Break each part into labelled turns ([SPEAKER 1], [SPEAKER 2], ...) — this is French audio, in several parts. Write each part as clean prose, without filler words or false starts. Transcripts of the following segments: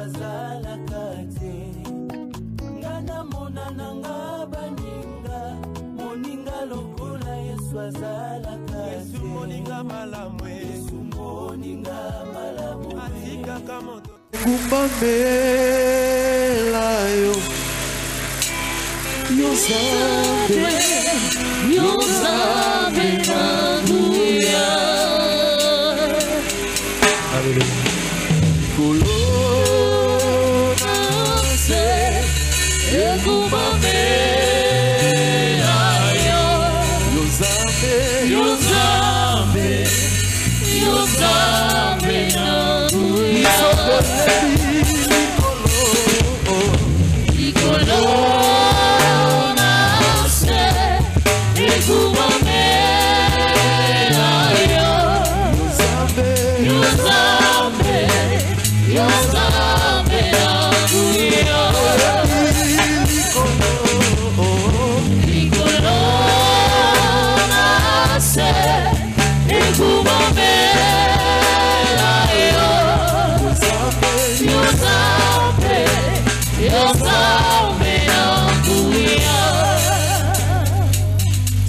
[SPEAKER 1] azalaka te ngana monana nga baninga moninga lokola Yesu azalaka Yesu moninga malamu Yesu moninga malamu atika kama kumbambela yo Yozabe Hallelujah.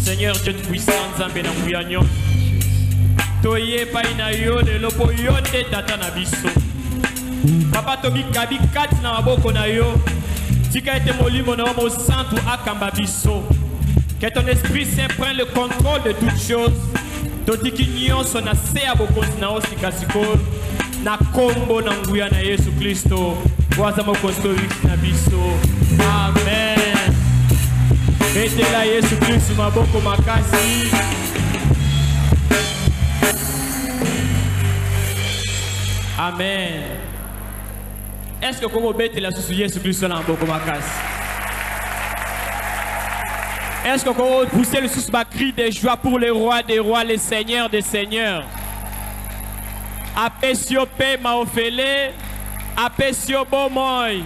[SPEAKER 2] Seigneur Dieu puissant, Nzambe na nguyanyo. Toye pa ina yo de lopo yo de tata na biso. Papa tobi kabi kati na maboko na yo. Tika ete molimo na mo santu akamba biso. Que ton Esprit Saint prenne le contrôle de toutes choses. Totiki nyonso na se abokonzi na osikasiko. Na kombo na nguya na Yesu Kristo. Waza mokonzi na biso. Amen. Betela Yesu Kristo maboko makasi. Amen. Est-ce que vous betela sous Yesu Kristo na maboko makasi? Est-ce que vous poussez le sous ma cri de joie pour le roi des rois, le seigneur des seigneurs? Apesio pe maofele, apesio bomoy,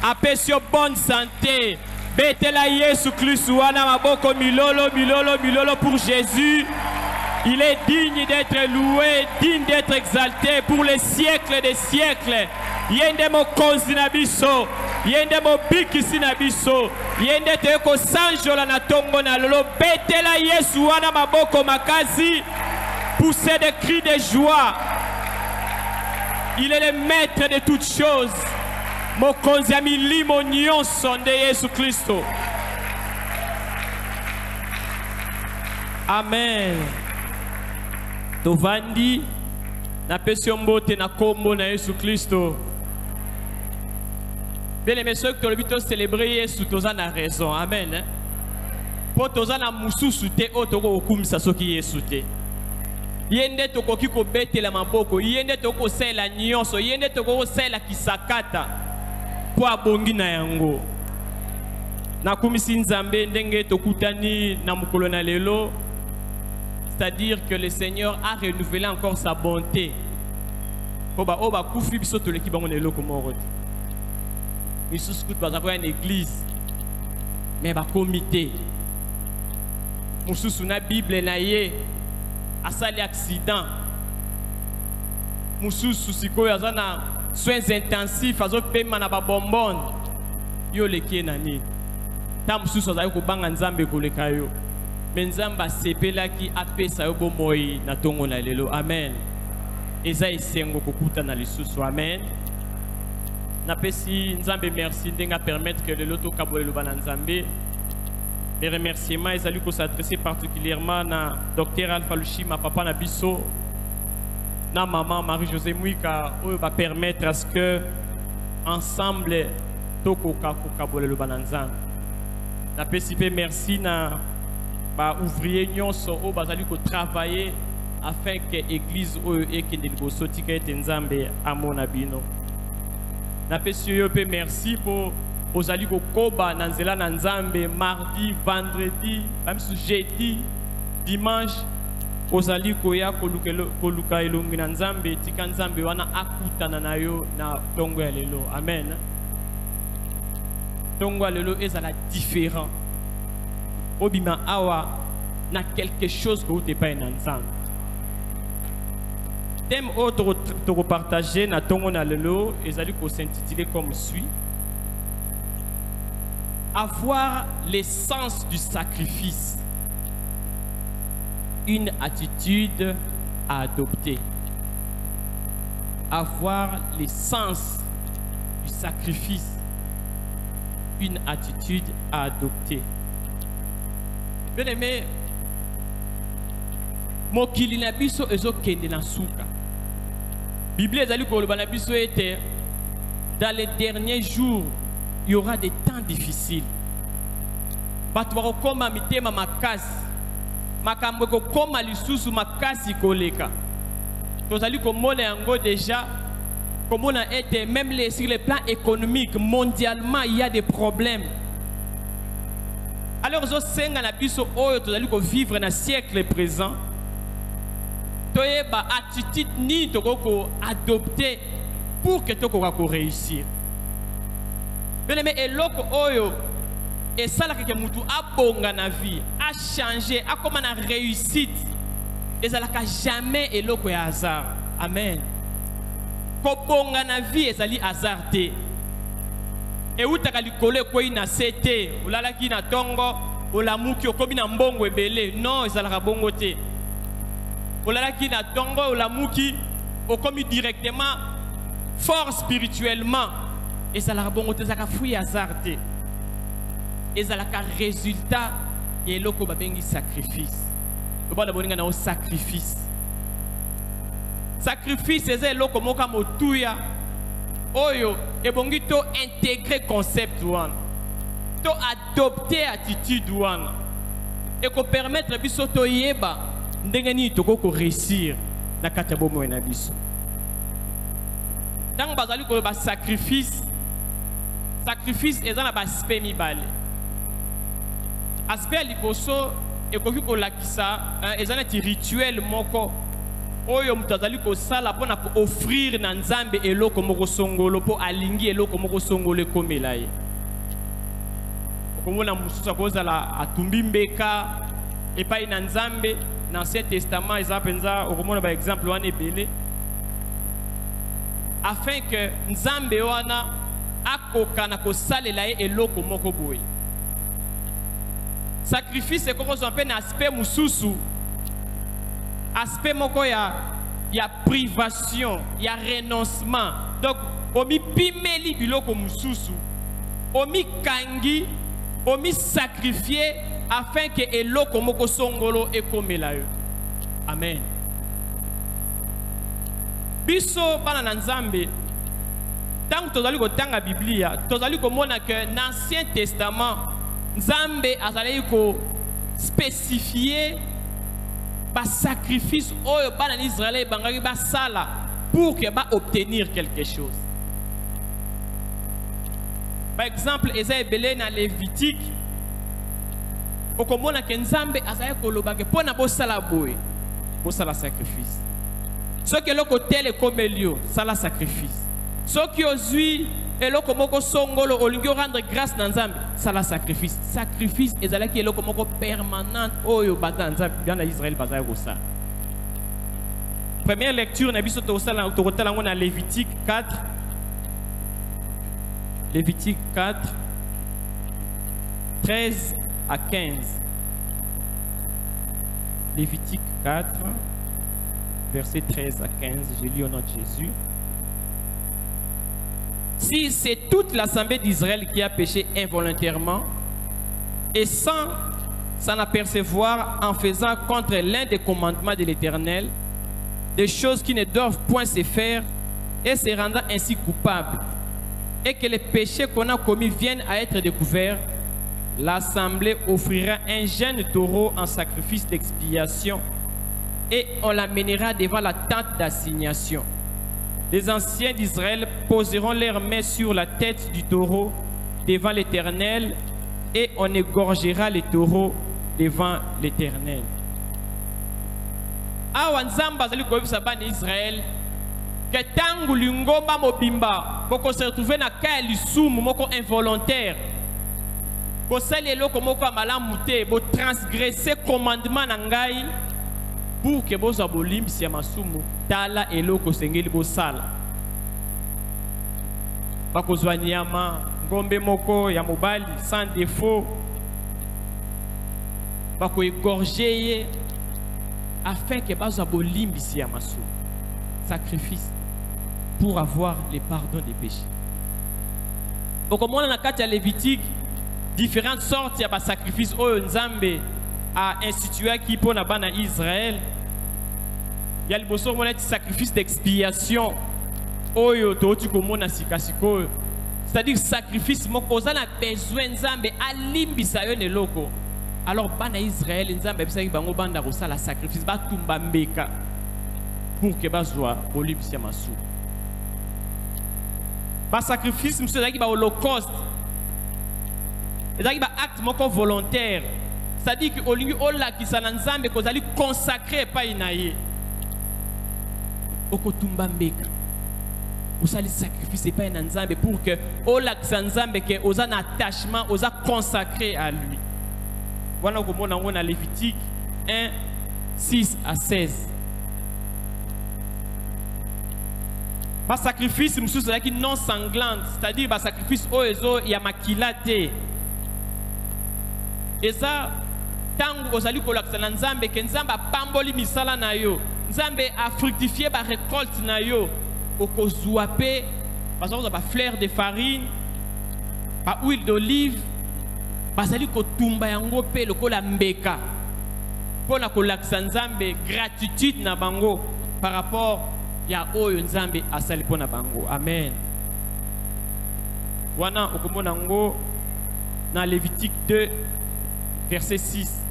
[SPEAKER 2] apesio bonne santé. Betela Yesu Kristo wana maboko milolo milolo milolo pour Jésus. Il est digne d'être loué, digne d'être exalté pour les siècles des siècles. Yende mo konzi na biso, yende mo bikisi na biso, yende te ko sanjola na tongo na lolo. Betela Yesu wana maboko makazi, poussez des cris de joie. Il est le maître de toutes choses. Mokonzi ya milimo nyonso nde Yesu Kristo. Amen. Tovandi na pesi mbote na kombo na Yesu Kristo. Bien aimé, ceux qui ont célébrer Yesu toza na raison. Amen. Po toza na mususu te otoko okumisa soki Yesu te. Yende tokoki ko betela maboko, yende toko sela nyonso, yende toko sela kisakata. Po abongi na yango. Na kumisi Nzambe ndenge tokutani na mukolo na lelo. C'est-à-dire que le Seigneur a renouvelé encore sa bonté. Oba oba kufi biso to leki bango lelo komoro. Biso skut bazako une église. Mais ba comité. Mususu na Bible na ye. Asali accident. Mususu sikoyo azana soins intensifs azo pema na ba bonbon. Yo leki nani. Ta mususu azayo ko banga Nzambe ko lekayo. Menzamba sepela ki apesa yo bomoi na tongo na lelo. Amen. Eza esengo kokuta na lisusu. Amen. Napesi Nzambe merci ndenga permettre que lelo to kabolelo bana Nzambe. Les remerciements ezali ko s'adresser particulièrement na docteur Alpha Lushima papa na biso na maman Marie-Josée Mouika oyo ba permettre à ce que ensemble toko kabolelo bana Nzambe. Napesi pe merci na ba ouvrier nyonso o bazali ko travailler afin que l'église oyo ekende liboso tika ete Nzambe amona bino. Napesi yo pe merci pour ozali ko koba na nzela na Nzambe mardi, vendredi, même jeudi, dimanche ozali ko ya koluka elongi na Nzambe tika Nzambe wana akutana na yo na tongo ya lelo. Amen. Tongo ya lelo ezala différent. Obima awa na quelque chose que vous n'avez pas en ensemble. thème autre to repartager na tongo na lelo ezali ko s'intituler comme suit: avoir l'essence du sacrifice, une attitude à adopter. Avoir l'essence du sacrifice, une attitude à adopter. Bien aimé, mokili na biso ezokende na suka. Bible ezali koloba na biso ete dans les derniers jours il y aura des temps difficiles. Bato bakokoma mitema makasi, makambo ekokoma lisusu makasi koleka. Tozali komona yango déjà, komona ete même sur le plan économique mondialement il y a des problèmes. Alors ozosenga na biso oyo tozali ko vivre na siècle présent, toyeba attitude ni tokoko adopter pour que tokoka ko réussir. Bien aimé, eloko oyo et ça là que mutu abonga na vie, a changé, a comment na réussite, et ça là que jamais eloko ya hasard. Amen. Ko bonga na vie ezali hasard te. Et où ta likole ko ina sete, olala ki na tongo, olamuki okomi na mbongo ebele. Non, ezalaka bongo te. Olala ki na tongo, olamuki okomi directement fort spirituellement. Et ça la bongo te zaka fui hasard te. Et ça la résultat et loko babengi sacrifice. Le bon aboninga na sacrifice. Sacrifice c'est loko moka motuya. Oyo et bongi to intégrer concept one. To adopter attitude one. Et ko permettre biso to yeba ndenge ni to ko réussir na kata bomo na biso. Dans bazali ko ba sacrifice. Sacrifice est dans la aspect mibale. Aspect liboso et koki ko lakisa ezana ti rituel moko oyo mutazali ko sala pona ko offrir na nzambe eloko moko songolo po alingi eloko moko songolo komela ye. Okomona mususu akozala atumbi mbeka epai na nzambe na Ancien Testament eza penza okomona ba exemple wana ebele afin que nzambe wana akoka na kosalela ye eloko moko boye. Sacrifice est comme un aspect mususu, aspect moko ya privation, ya renoncement. Donc omi pimeli biloko mususu, omi kangi, omi sacrifier afin que eloko moko songolo ekomela yo. Amen. Biso bana na Nzambe, tant que tozali kotanga Biblia, tozali komona que l'Ancien Testament Nzambe azali ko spécifier ba sacrifice oyo bana Israël bangaki ba sala pour que ba obtenir quelque chose. Par exemple, Esaïe belé na Lévitique okomona ke Nzambe azali ko lobake pona bo sala boy, bo sala sacrifice. Ce que loko tel comme elio, sala sacrifice. Ce qui ozui eloko moko songolo olingi rendre grâce na Nzambe, sala sacrifice. Sacrifice ezalaki eloko moko permanent oyo bata Nzambe dans Israël bazali ko sala. Première lecture na biso to sala to kotala ngona Lévitique 4. Lévitique 4 13 à 15. Lévitique 4 verset 13 à 15, je lis au nom de Jésus. Si c'est toute l'assemblée d'Israël qui a péché involontairement et sans s'en apercevoir en faisant contre l'un des commandements de l'Éternel, des choses qui ne doivent point se faire et se rendant ainsi coupables, et que les péchés qu'on a commis viennent à être découverts, l'assemblée offrira un jeune taureau en sacrifice d'expiation et on l'amènera devant la tente d'assignation. Les anciens d'Israël poseront leurs mains sur la tête du taureau devant l'Éternel et on égorgera les taureaux devant l'Éternel. Awa Nzambe azali koyebisa bana Israël que tangu lingomba mobimba boko se retrouver na ka lisumu moko involontaire bosali eloko moko malamu te bo transgresser commandement na ngai pour que vous ayez bolimbisi ya masumu tala eloko sengeli bosala bakozwa nyama ngombe moko ya mobali sans défaut bakoégorger ye afin que bazwa bolimbisi ya masumu sacrifice pour avoir le pardon des péchés. Donc comme on a dans la Lévitique différentes sortes de sacrifices oyo Nzambe a institué qui pour na bana Israël. Il y a le sacrifice d'expiation oyo to komona sikasiko. C'est-à-dire sacrifice moko za na besoin Nzambe alimbisa yo ne loko. Alors bana Israël Nzambe bisaki bango banda ko sala sacrifice ba tumba mbeka pour que bazwa bolimbisa masu. Ba sacrifice monsieur zaki ba holocauste. Zaki ba acte moko volontaire. C'est-à-dire que au lieu ola ki sana Nzambe ko zali consacrer pa inaye. Okotumba mbeka. Osali sacrifice pa ina Nzambe pour que ola ki sana Nzambe que oza un attachement, oza consacré à lui. Voilà comment on a Lévitique 1 6 à 16. Ba sacrifice monsieur c'est qui non sanglante, c'est-à-dire ba sacrifice oezo ya makilate. Et ça tango ozali kolakisa na Nzambe ke Nzambe apamboli misala na yo. Nzambe a fructifié ba récolte na yo. Okozwa pe parce que ba fleur de farine, ba huile d'olive, bazali kotumba yango pe lokola mbeka. Pona kolakisa Nzambe gratitude na bango par rapport ya oyo Nzambe asali pona bango. Amen. Wana okomona ngo na Lévitique 2 verset 6.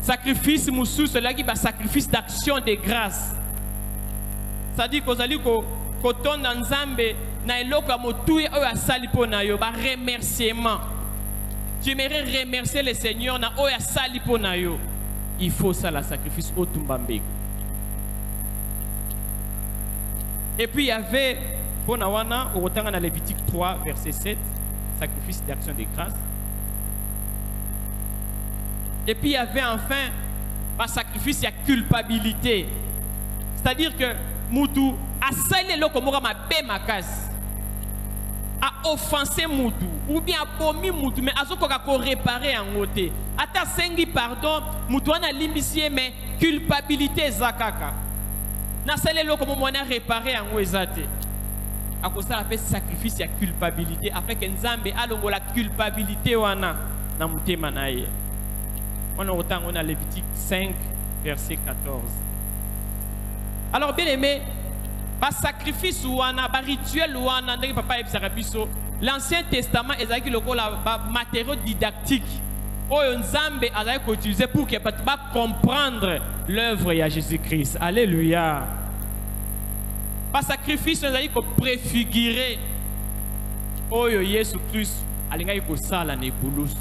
[SPEAKER 2] Sacrifice moussou, cela qui va sacrifice d'action de grâce. C'est-à-dire que ozali ko tonda Nzambe na eloko motuye oyo asali pona yo ba remerciement. Tu aimerais remercier le Seigneur na oyo asali pona yo. Il faut ça la sacrifice au Tumbambé. Et puis il y avait Bonawana au retour dans Lévitique 3 verset 7, sacrifice d'action de grâce. Et puis il y avait enfin un sacrifice à culpabilité. C'est-à-dire que Moutou a salé le komora ma bé makas, a offensé Moutou ou bien a commis Moutou mais a zokoka ko réparer en côté. Ata sengi pardon, Moutou a limbisie mais culpabilité zakaka. Na salé le comme on a réparé en wezate. A cause ça fait sacrifice à culpabilité afin que Nzambe alongo la culpabilité wana na mutema naye. On a Lévitique 5 verset 14. Alors bien aimé, par sacrifice ou par rituel ou l'Ancien Testament est un matériau didactique que Nzambe a utilisé pour que comprendre l'œuvre de Jésus-Christ. Alléluia. Par sacrifice, nous avons préfiguré Jésus-Christ à l'Église.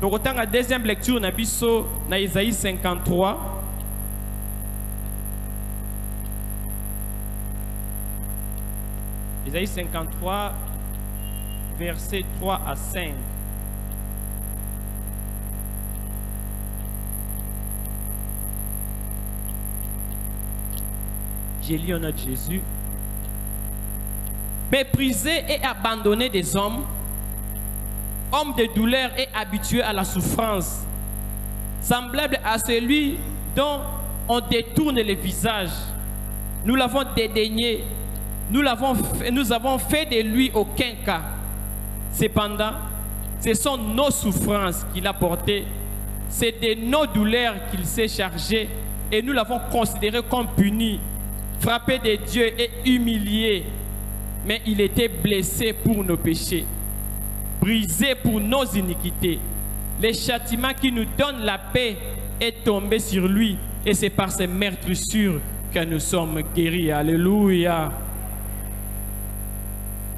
[SPEAKER 2] Donc, autant la deuxième lecture, na Isaïe 53. Isaïe 53, versets 3 à 5. J'ai lu en notre Jésus. Méprisé et abandonné des hommes, homme de douleur et habitué à la souffrance, semblable à celui dont on détourne le visage. Nous l'avons dédaigné, nous avons fait de lui aucun cas. Cependant, ce sont nos souffrances qu'il a portées, c'est de nos douleurs qu'il s'est chargé, et nous l'avons considéré comme puni, frappé de Dieu et humilié. Mais il était blessé pour nos péchés, brisé pour nos iniquités. Le châtiment qui nous donne la paix est tombé sur lui, et c'est par ses meurtrissures que nous sommes guéris. Alléluia.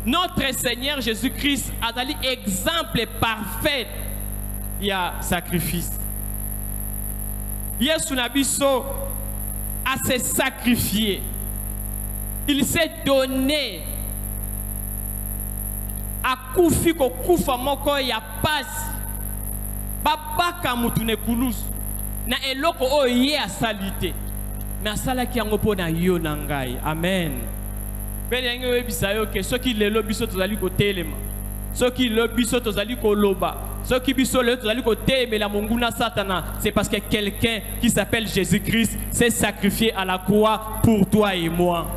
[SPEAKER 2] Notre Seigneur Jésus-Christ a donné exemple parfait. Il y a sacrifice. Yesu Nabiso a se sacrifié. Il s'est donné. A koufi ko koufa moko ya passe. babaka mutu ne kulus na eloko oyo ye asalite mais asalaki yango mpo na yo na ngai. Amen. Mpe ndenge oyebisa yo ke soki lelo biso tozali kotelema, soki lelo biso tozali koloba, soki biso lelo tozali kotelemela monguna Satana, c'est parce que quelqu'un qui s'appelle Jésus-Christ s'est sacrifié à la croix pour toi et moi.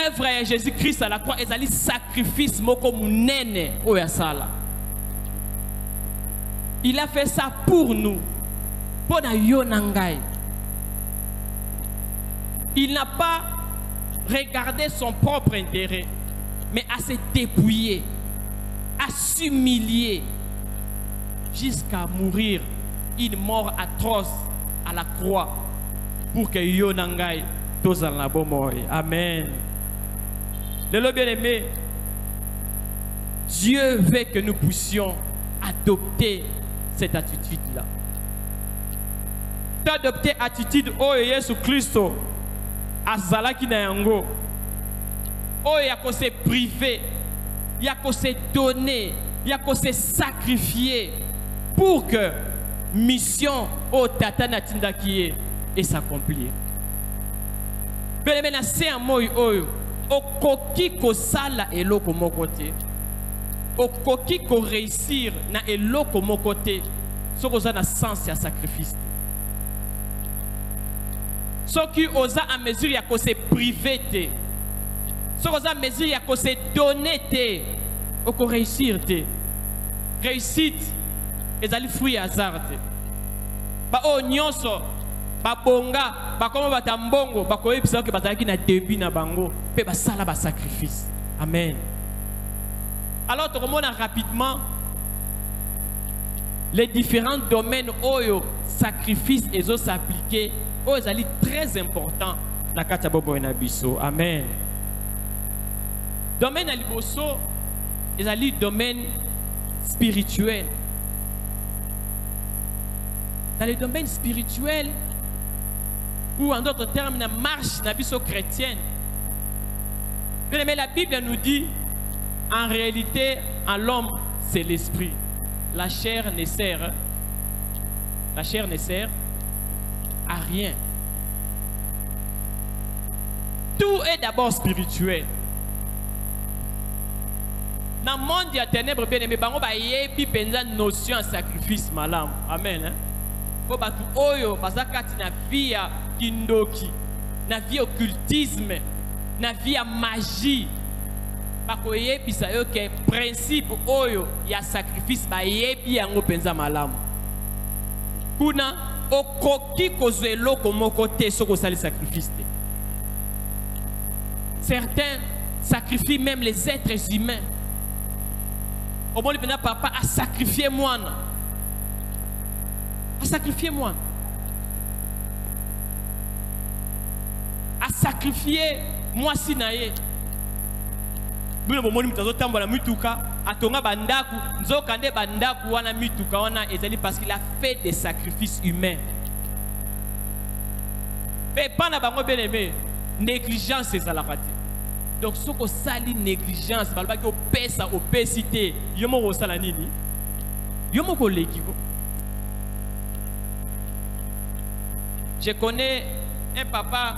[SPEAKER 2] Œuvre ya Jésus-Christ à la croix ezali sacrifice moko munene oyo asala. Il a fait ça pour nous. Pour na yo na ngai. Il n'a pas regardé son propre intérêt, mais à se dépouiller, à s'humilier, jusqu'à mourir une mort atroce à la croix, pour que yo na ngai tozala na bomoi. Amen. Le bien-aimé, Dieu veut que nous puissions adopter cette attitude-là. Adopter attitude oh Jésus Christ azalaki na yango. Oh yako se priver, yako se donner, yako se sacrifier pour que mission au tata natinda qui et s'accomplir. Bien na c'est un mot oyo okoki ko sala eloko moko te. Okoki ko réussir na eloko moko te. Soko za na sens ya sacrifice. Soki oza à mesure ya ko se priver te. Soko za mesure ya ko se donner te. Oko réussir te. Réussite ezali fruit hasard te. Ba o nyonso ba bonga ba komo batambongo ba koyebisa ke bazalaki na début na bango pe ba sala ba sacrifice. Amen. Alors tu remontes rapidement les différents domaines oyo sacrifice et zo s'appliquer oyo ezali très important na kati ya bobo na biso. Amen. Domaine à liboso ezali domaine spirituel. Dans les domaines spirituels, ou en d'autres termes, la marche na biso chrétienne. Mais la Bible nous dit, en réalité, en l'homme, c'est l'esprit. La chair ne sert à rien. Tout est d'abord spirituel. Dans le monde, il y a ténèbres bien aimé, bango ba yebi penza notion de sacrifice malam. Amen. Hein? Ko batu oyo bazakati na vie ya kindoki, na vie occultisme, na vie ya magie. Bako yebi sa yo ke principe oyo ya sacrifice ba yebi yango penza malam. Kuna okoki kozwelo komoko te soko sali sacrifice te. Certains sacrifient même les êtres humains. Au moins, le papa a sacrifié moi. A sacrifié moi. A sacrifié moi si naïe. Nous le moment où nous sommes la mituka, à tonga bandaku, nous avons kande bandaku wana mituka wana ezali parce qu'il a fait des sacrifices humains. Mais pas na bango bien aimé, négligence c'est ça la partie. Donc, ce qu'on sali négligence, balba ko pesa opacité, yomo ko sala nini? Yomo ko lekiko. Je connais un papa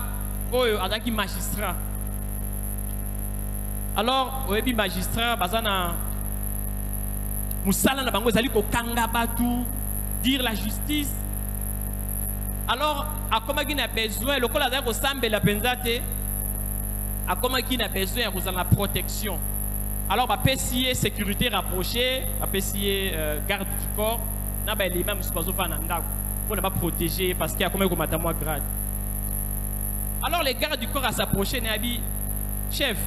[SPEAKER 2] oyo azaki magistrat. Alors, oyebi magistrat bazana musala na bango ezali ko kanga batu, dire la justice. Alors, a comment qui n'a besoin, le kola azali ko sambela penzate. À comment qui n'a besoin de la protection. Alors, on peut sécurité rapprochée, on peut garde du corps. On peut les mêmes pour ne pas protéger parce qu'il y a combien de grade. Alors, les gardes du corps à s'approcher, on a dit, chef,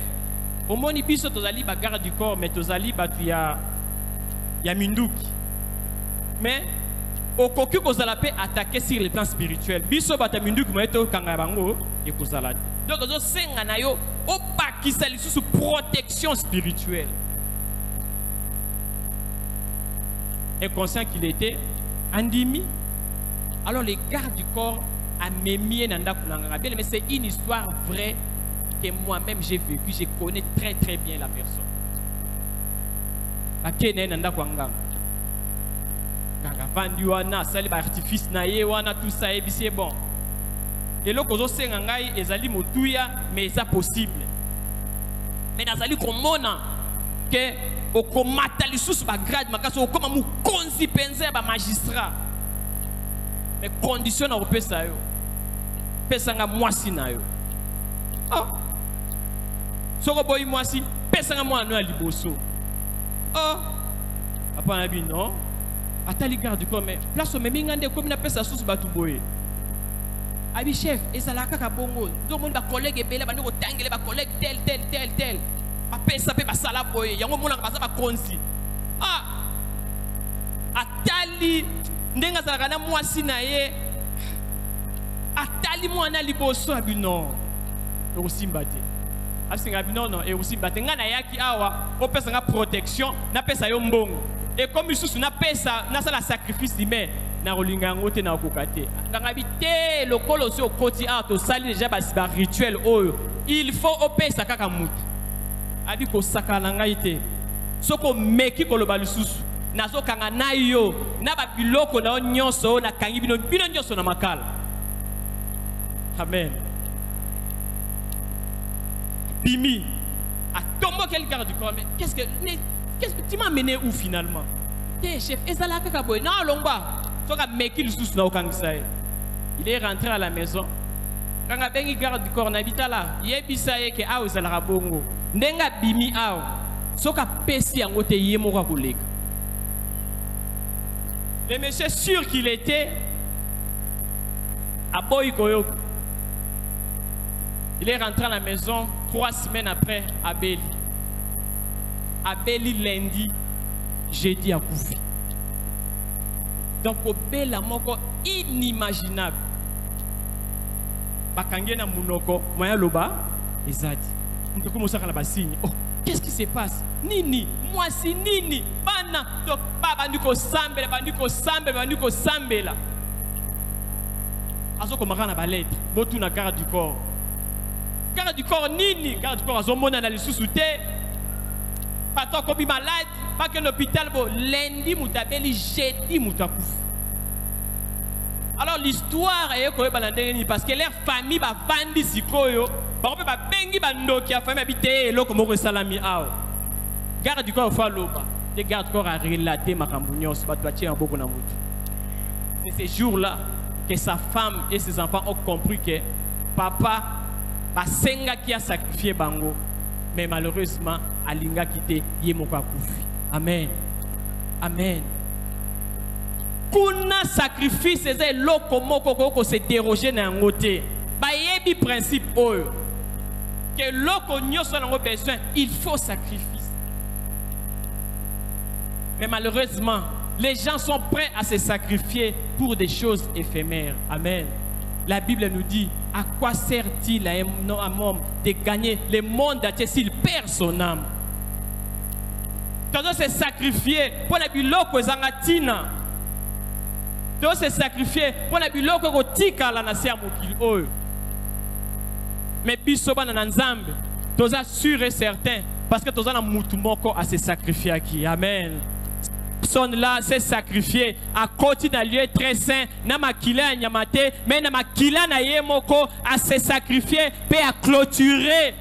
[SPEAKER 2] au moins, il y a garde du corps, mais il y a Minduki. Mais, au cocu, on a attaquer sur le plan spirituel. Biso bata Minduki, mais il y a Kangabango et Kozalati. Donc, on a sous protection spirituelle. Inconscient qu'il était, Andimi. Alors, les gardes du corps a mémié Nanda Kulanga. Mais c'est une histoire vraie que moi-même j'ai vécue. Je connais très très bien la personne. Kanga vandi wana sali ba artifice na ye wana tout ça et c'est bon. Et là kozo senga ngai ezali motuya mais ça possible. Mais nazali komona que okomata lisusu ba grade makaso okoma mu konzi penze ba magistrat. Mais condition na opesa yo. Pesa nga mwasi na yo. Oh. Soko boy mwasi pesa nga mwana no liboso. Oh. Papa na bi non. Atali garde du corps mais place au même ngande comme na pesa sous batu boye. Abi chef et ça la kaka bongo. Donc mon ba collègue ebele ba ndiko tangele ba collègue tel. Ba pesa pe ba sala boye. Yango mona ba za ba konsi. Ah. Atali ndenga za na mwasi na ye. Atali mwana liboso abi non. Osimba te. Asinga abi non et osimba te ngana yaki awa o pesa nga protection na pesa yo mbongo. Et comme Isusu na pesa na sala sacrifice humain na rolinga ngote na kokate. Nganga bité le colosse au koti a to sali déjà ba rituel oyo. Il faut o pesa kaka mutu. Abi ko sakala ngaite. Soko meki ko lo balisusu. Nazo kanga na yo na ba biloko na nyonso na kangi bino nyonso na makala. Amen. Bimi a tombé quel garde du corps mais qu'est-ce que tu m'as mené où finalement? T'es chef, et ça là kakaboy. Non, longba. Soka meki le sous na okangisaye. Il est rentré à la maison. Quand a bengi garde du corps n'habita là, yebisaye ke aw zala bongo. Ndenga bimi aw. Soka pesi angote yemo kwa koleka. Le monsieur sûr qu'il était à Boy Koyoko. Il est rentré à la maison 3 semaines après à Béli. À Béli lundi, jeudi à Koufi. Donc au Béla moko inimaginable. Bakange na munoko, moya loba, ezadi. On peut commencer à la bassigne. Oh, qu'est-ce qui se passe? Nini, moi si nini, bana, donc baba ndiko sambela, bandiko sambela. Azo komara na balette, botu na garde du corps. Garde du corps nini, garde du corps azo mona na lisusu te. Pato kobi malade, pas que l'hôpital bo lundi mutabeli jeudi mutakufu. Alors l'histoire est koyo balandeni parce que leur famille ba vandi sikoyo, ba ko ba bengi ba ndoki a famille habité eloko moko salami awo. Garde du corps fa loba. Les garde du corps a relaté makambo nyonso ba twatie en boko na mutu. C'est ces jours-là que sa femme et ses enfants ont compris que papa basenga qui a sacrifié bango. Mais malheureusement, Alinga quitté Yemoka Koufi. Amen. Amen. Kuna sacrifice c'est loko moko koko se déroger na ngote. Ba yebi principe oyo. Que loko nyoso na besoin, il faut sacrifice. Mais malheureusement, les gens sont prêts à se sacrifier pour des choses éphémères. Amen. La Bible nous dit, à quoi sert-il à un homme de gagner le monde entier s'il perd son âme? Tu dois se sacrifier pour la biloko zangatina. Tu dois se sacrifier pour la biloko kotika la nasi mokili oyo. Mais biso bana na nzambe, tu dois sûr et certain parce que tu dois na mutu moko à se sacrifier aki. Amen. Personne là s'est sacrifié à côté d'un lieu très saint, na makila nyamate, mais na makila na yemoko à se sacrifier et à clôturer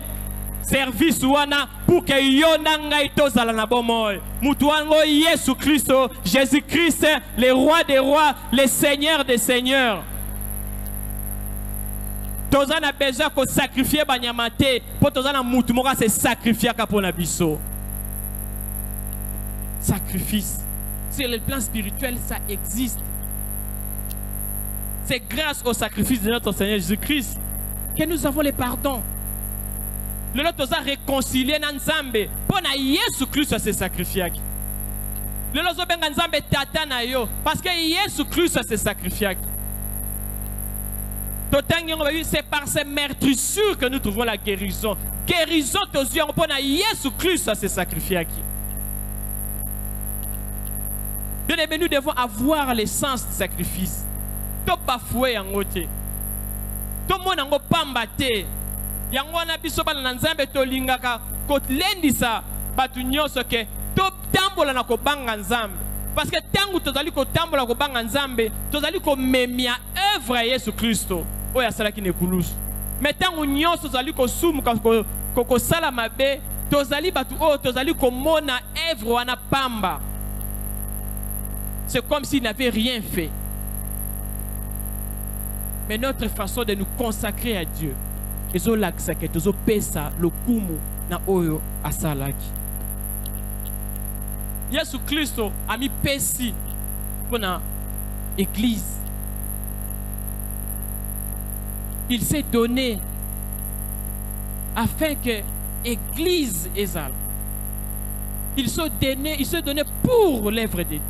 [SPEAKER 2] service wana pour que yona ngai tozala na bomoy. Mutu wango Yesu Christo, Jésus-Christ, le roi des rois, le seigneur des seigneurs. Toza na besoin ko sacrifier banyamate, pour toza na mutu moko se sacrifier kapona biso. Sacrifice. Sur le plan spirituel, ça existe. C'est grâce au sacrifice de notre Seigneur Jésus-Christ que nous avons le pardon. Le notre a réconcilié Nzambe pour na Yesu Christ se sacrifier. Le notre benga Nzambe tata na yo parce que Yesu Christ se sacrifier. C'est par ces meurtrissures que nous trouvons la guérison. Guérison aux yeux pour na Yesu Christ se sacrifier. Bien-aimés, nous devons avoir le sens du sacrifice. To bafoué en côté. To mon ango pambate. Yango na biso bana na Nzambe to lingaka ko lendisa batu nyonso ke to tambola na ko banga Nzambe. Parce que tant que tu as dit que tu as dit que tu as dit que tu as œuvre à Jésus Christ. Oh, ya sala qui ne coulous. Mais tant que tu as dit que soum que sala mabe, tu as dit que mona œuvre wana pamba. C'est comme s'il n'avait rien fait. Mais notre façon de nous consacrer à Dieu, ezo laksake tozo pesa lokumu na oyo asalaki. Yesu Christo a mis pesi pour l'église. Il s'est donné afin que l'église exalte. Il s'est donné pour l'œuvre de Dieu.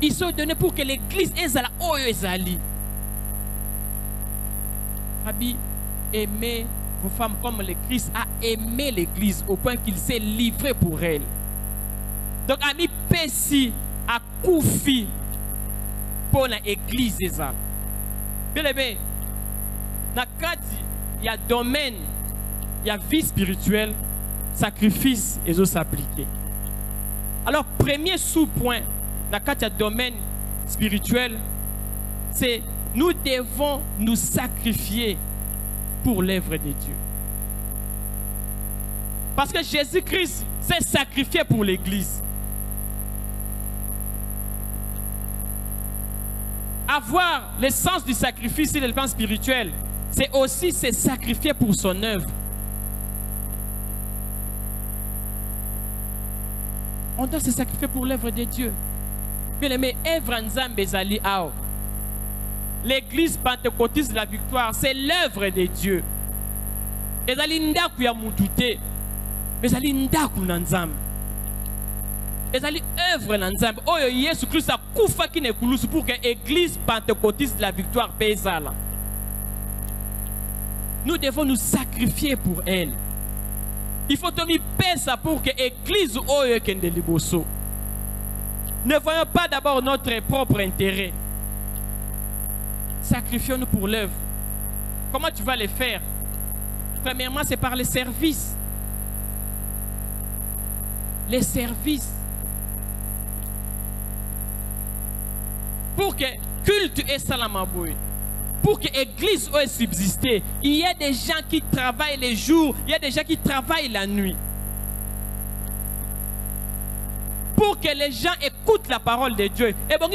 [SPEAKER 2] Il s'est donné pour que l'église exalte oyo ezali. Rabbi, aimez vos femmes comme le Christ a aimé l'église au point qu'il s'est livré pour elle. Donc, ami Pessi a koufi pour l'église. Bien aimé, dans le cadre, il y a domaine, il y a vie spirituelle, sacrifice et autres s'appliquer. Alors, premier sous-point, dans le cadre, il y a domaine spirituel, c'est nous devons nous sacrifier pour l'œuvre de Dieu. Parce que Jésus-Christ s'est sacrifié pour l'église. Avoir le sens du sacrifice et le plan spirituel, c'est aussi se sacrifier pour son œuvre. On doit se sacrifier pour l'œuvre de Dieu. Bien aimé, œuvre nzambe ezali ao. L'église pentecôtiste de la victoire, c'est l'œuvre de Dieu. Ezali ndaku ya mutute, ezali ndaku na nzambe. Ezali œuvre na nzambe. Oyo Yesu Christ a kufa ki ne kulusu pour que l'église pentecôtiste de la victoire paysanne. Nous devons nous sacrifier pour elle. Il faut tenir ça pour que l'église oyo kende liboso. Ne voyons pas d'abord notre propre intérêt. Sacrifions-nous pour l'œuvre. Comment tu vas le faire? Premièrement, c'est par les services. Les services. Pour que culte et salamaboué, pour que l'église ait subsisté, il y a des gens qui travaillent les jours, il y a des gens qui travaillent la nuit. Pour que les gens écoutent la parole de Dieu. Et bon,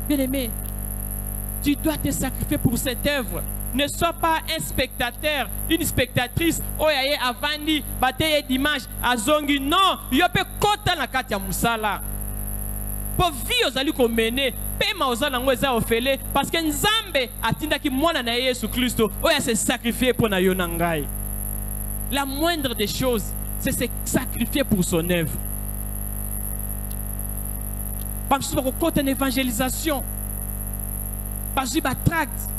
[SPEAKER 2] bien aimé, tu dois te sacrifier pour cette œuvre. Ne sois pas un spectateur, une spectatrice. Oyaye avandi, bateye dimanche, azongi. Non, yope kota na kati ya musala. Pour vie ozali ko mene, pema ozala ngo eza ofele parce que nzambe atinda ki mwana na Yesu Kristo, oya se sacrifier pour na yo na ngai. La moindre des choses, c'est se sacrifier pour son œuvre. Parce que côté une évangélisation, parce que tract,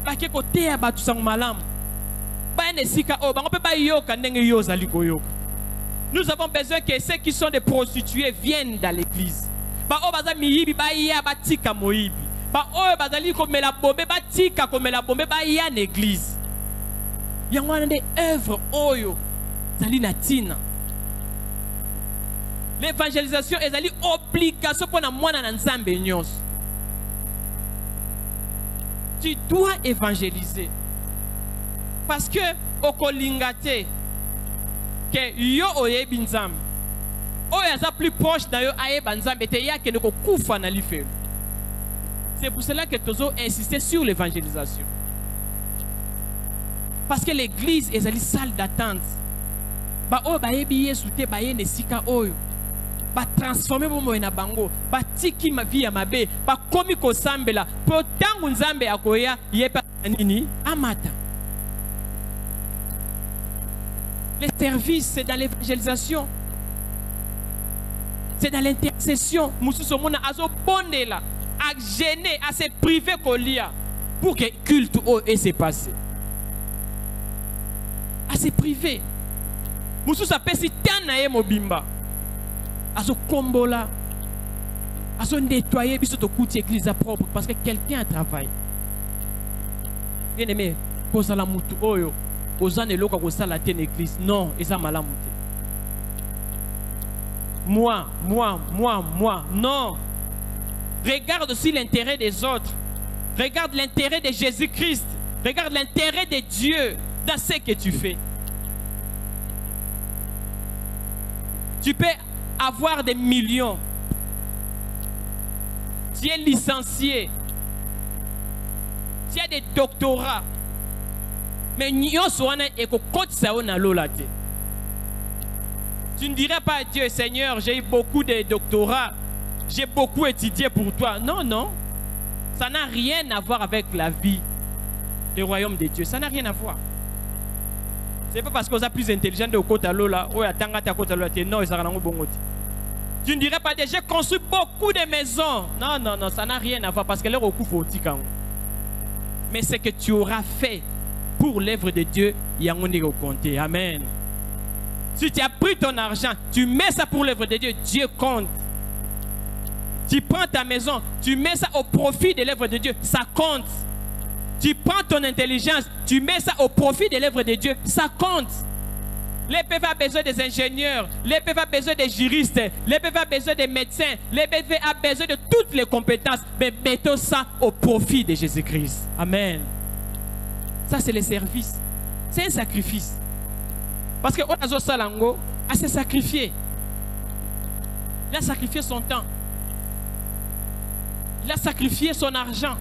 [SPEAKER 2] parce que côté à tout ça malam, nous avons besoin que ceux qui sont des prostituées viennent dans l'église. Il y a des œuvres oyo zali natina. L'évangélisation est une obligation pour na mwana na nzambe nyos. Tu dois évangéliser. Parce que okolingate que yo oyebi nzambe. Oyo aza plus proche na yo ayeba nzambe te ya ke ko kufa na life. C'est pour cela que tozo insister sur l'évangélisation. Parce que l'église est une salle d'attente. Ba o ba yebi Yesu te ba yene sika oyo. Ba transformer bomo na bango, ba tiki ma vie ya mabe, ba komi ko sambela. Po tangu nzambe akoya yepa nini amata. Les services, c'est dans l'évangélisation. C'est dans l'intercession. Mususo mona azo bondela, a gêner, à se priver kolia pour que culte o et se passer. À se priver. Mususo apesi tana ye mobimba. Azo kombola. Azo nettoyer biso to kuti église propre parce que quelqu'un travaille. Bien aimé, ko sala mutu oyo, ozane loka ko sala te l'église. Non, eza malamu te. moi. Non. Regarde aussi l'intérêt des autres. Regarde l'intérêt de Jésus-Christ. Regarde l'intérêt de Dieu dans ce que tu fais. Tu peux avoir des millions. Tu es licencié. Tu as des doctorats. Mais tu ne dirais pas à Dieu, Seigneur, j'ai eu beaucoup de doctorats. J'ai beaucoup étudié pour toi. Non, non. Ça n'a rien à voir avec la vie du royaume de Dieu. Ça n'a rien à voir. C'est pas parce qu'on est plus intelligent de côté là, non, tu ne dirais pas, j'ai construit beaucoup de maisons. Non, non, non, ça n'a rien à voir parce que leur au coup faut quand. Mais ce que tu auras fait pour l'œuvre de Dieu, il y a un au compter. Amen. Si tu as pris ton argent, tu mets ça pour l'œuvre de Dieu, Dieu compte. Tu prends ta maison, tu mets ça au profit de l'œuvre de Dieu, ça compte. Tu prends ton intelligence, tu mets ça au profit de l'œuvre de Dieu, ça compte. Les PV a besoin des ingénieurs, les PV a besoin des juristes, les PV a besoin des médecins, les PV a besoin de toutes les compétences, mais mettons ça au profit de Jésus-Christ. Amen. Ça, c'est le service. C'est un sacrifice. Parce que Onazo Salango a se sacrifié. Il a sacrifié son temps. Il a sacrifié son argent.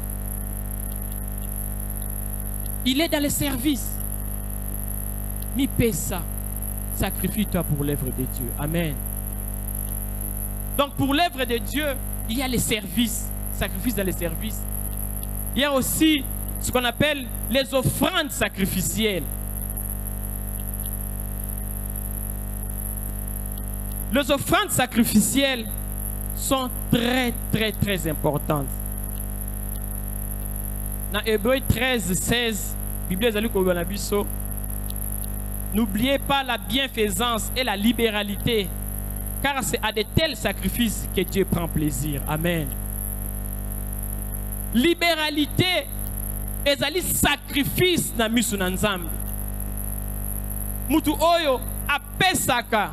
[SPEAKER 2] Il est dans le service. Mi paie ça. Sacrifie-toi pour l'œuvre de Dieu. Amen. Donc pour l'œuvre de Dieu, il y a les services. Sacrifice dans les services. Il y a aussi ce qu'on appelle les offrandes sacrificielles. Les offrandes sacrificielles sont très importantes. Dans Hébreux 13, 16, Bible n'oubliez pas la bienfaisance et la libéralité, car c'est à de tels sacrifices que Dieu prend plaisir. Amen. Libéralité et ali sacrifice na misu na nzambe. Mutu oyo apesaka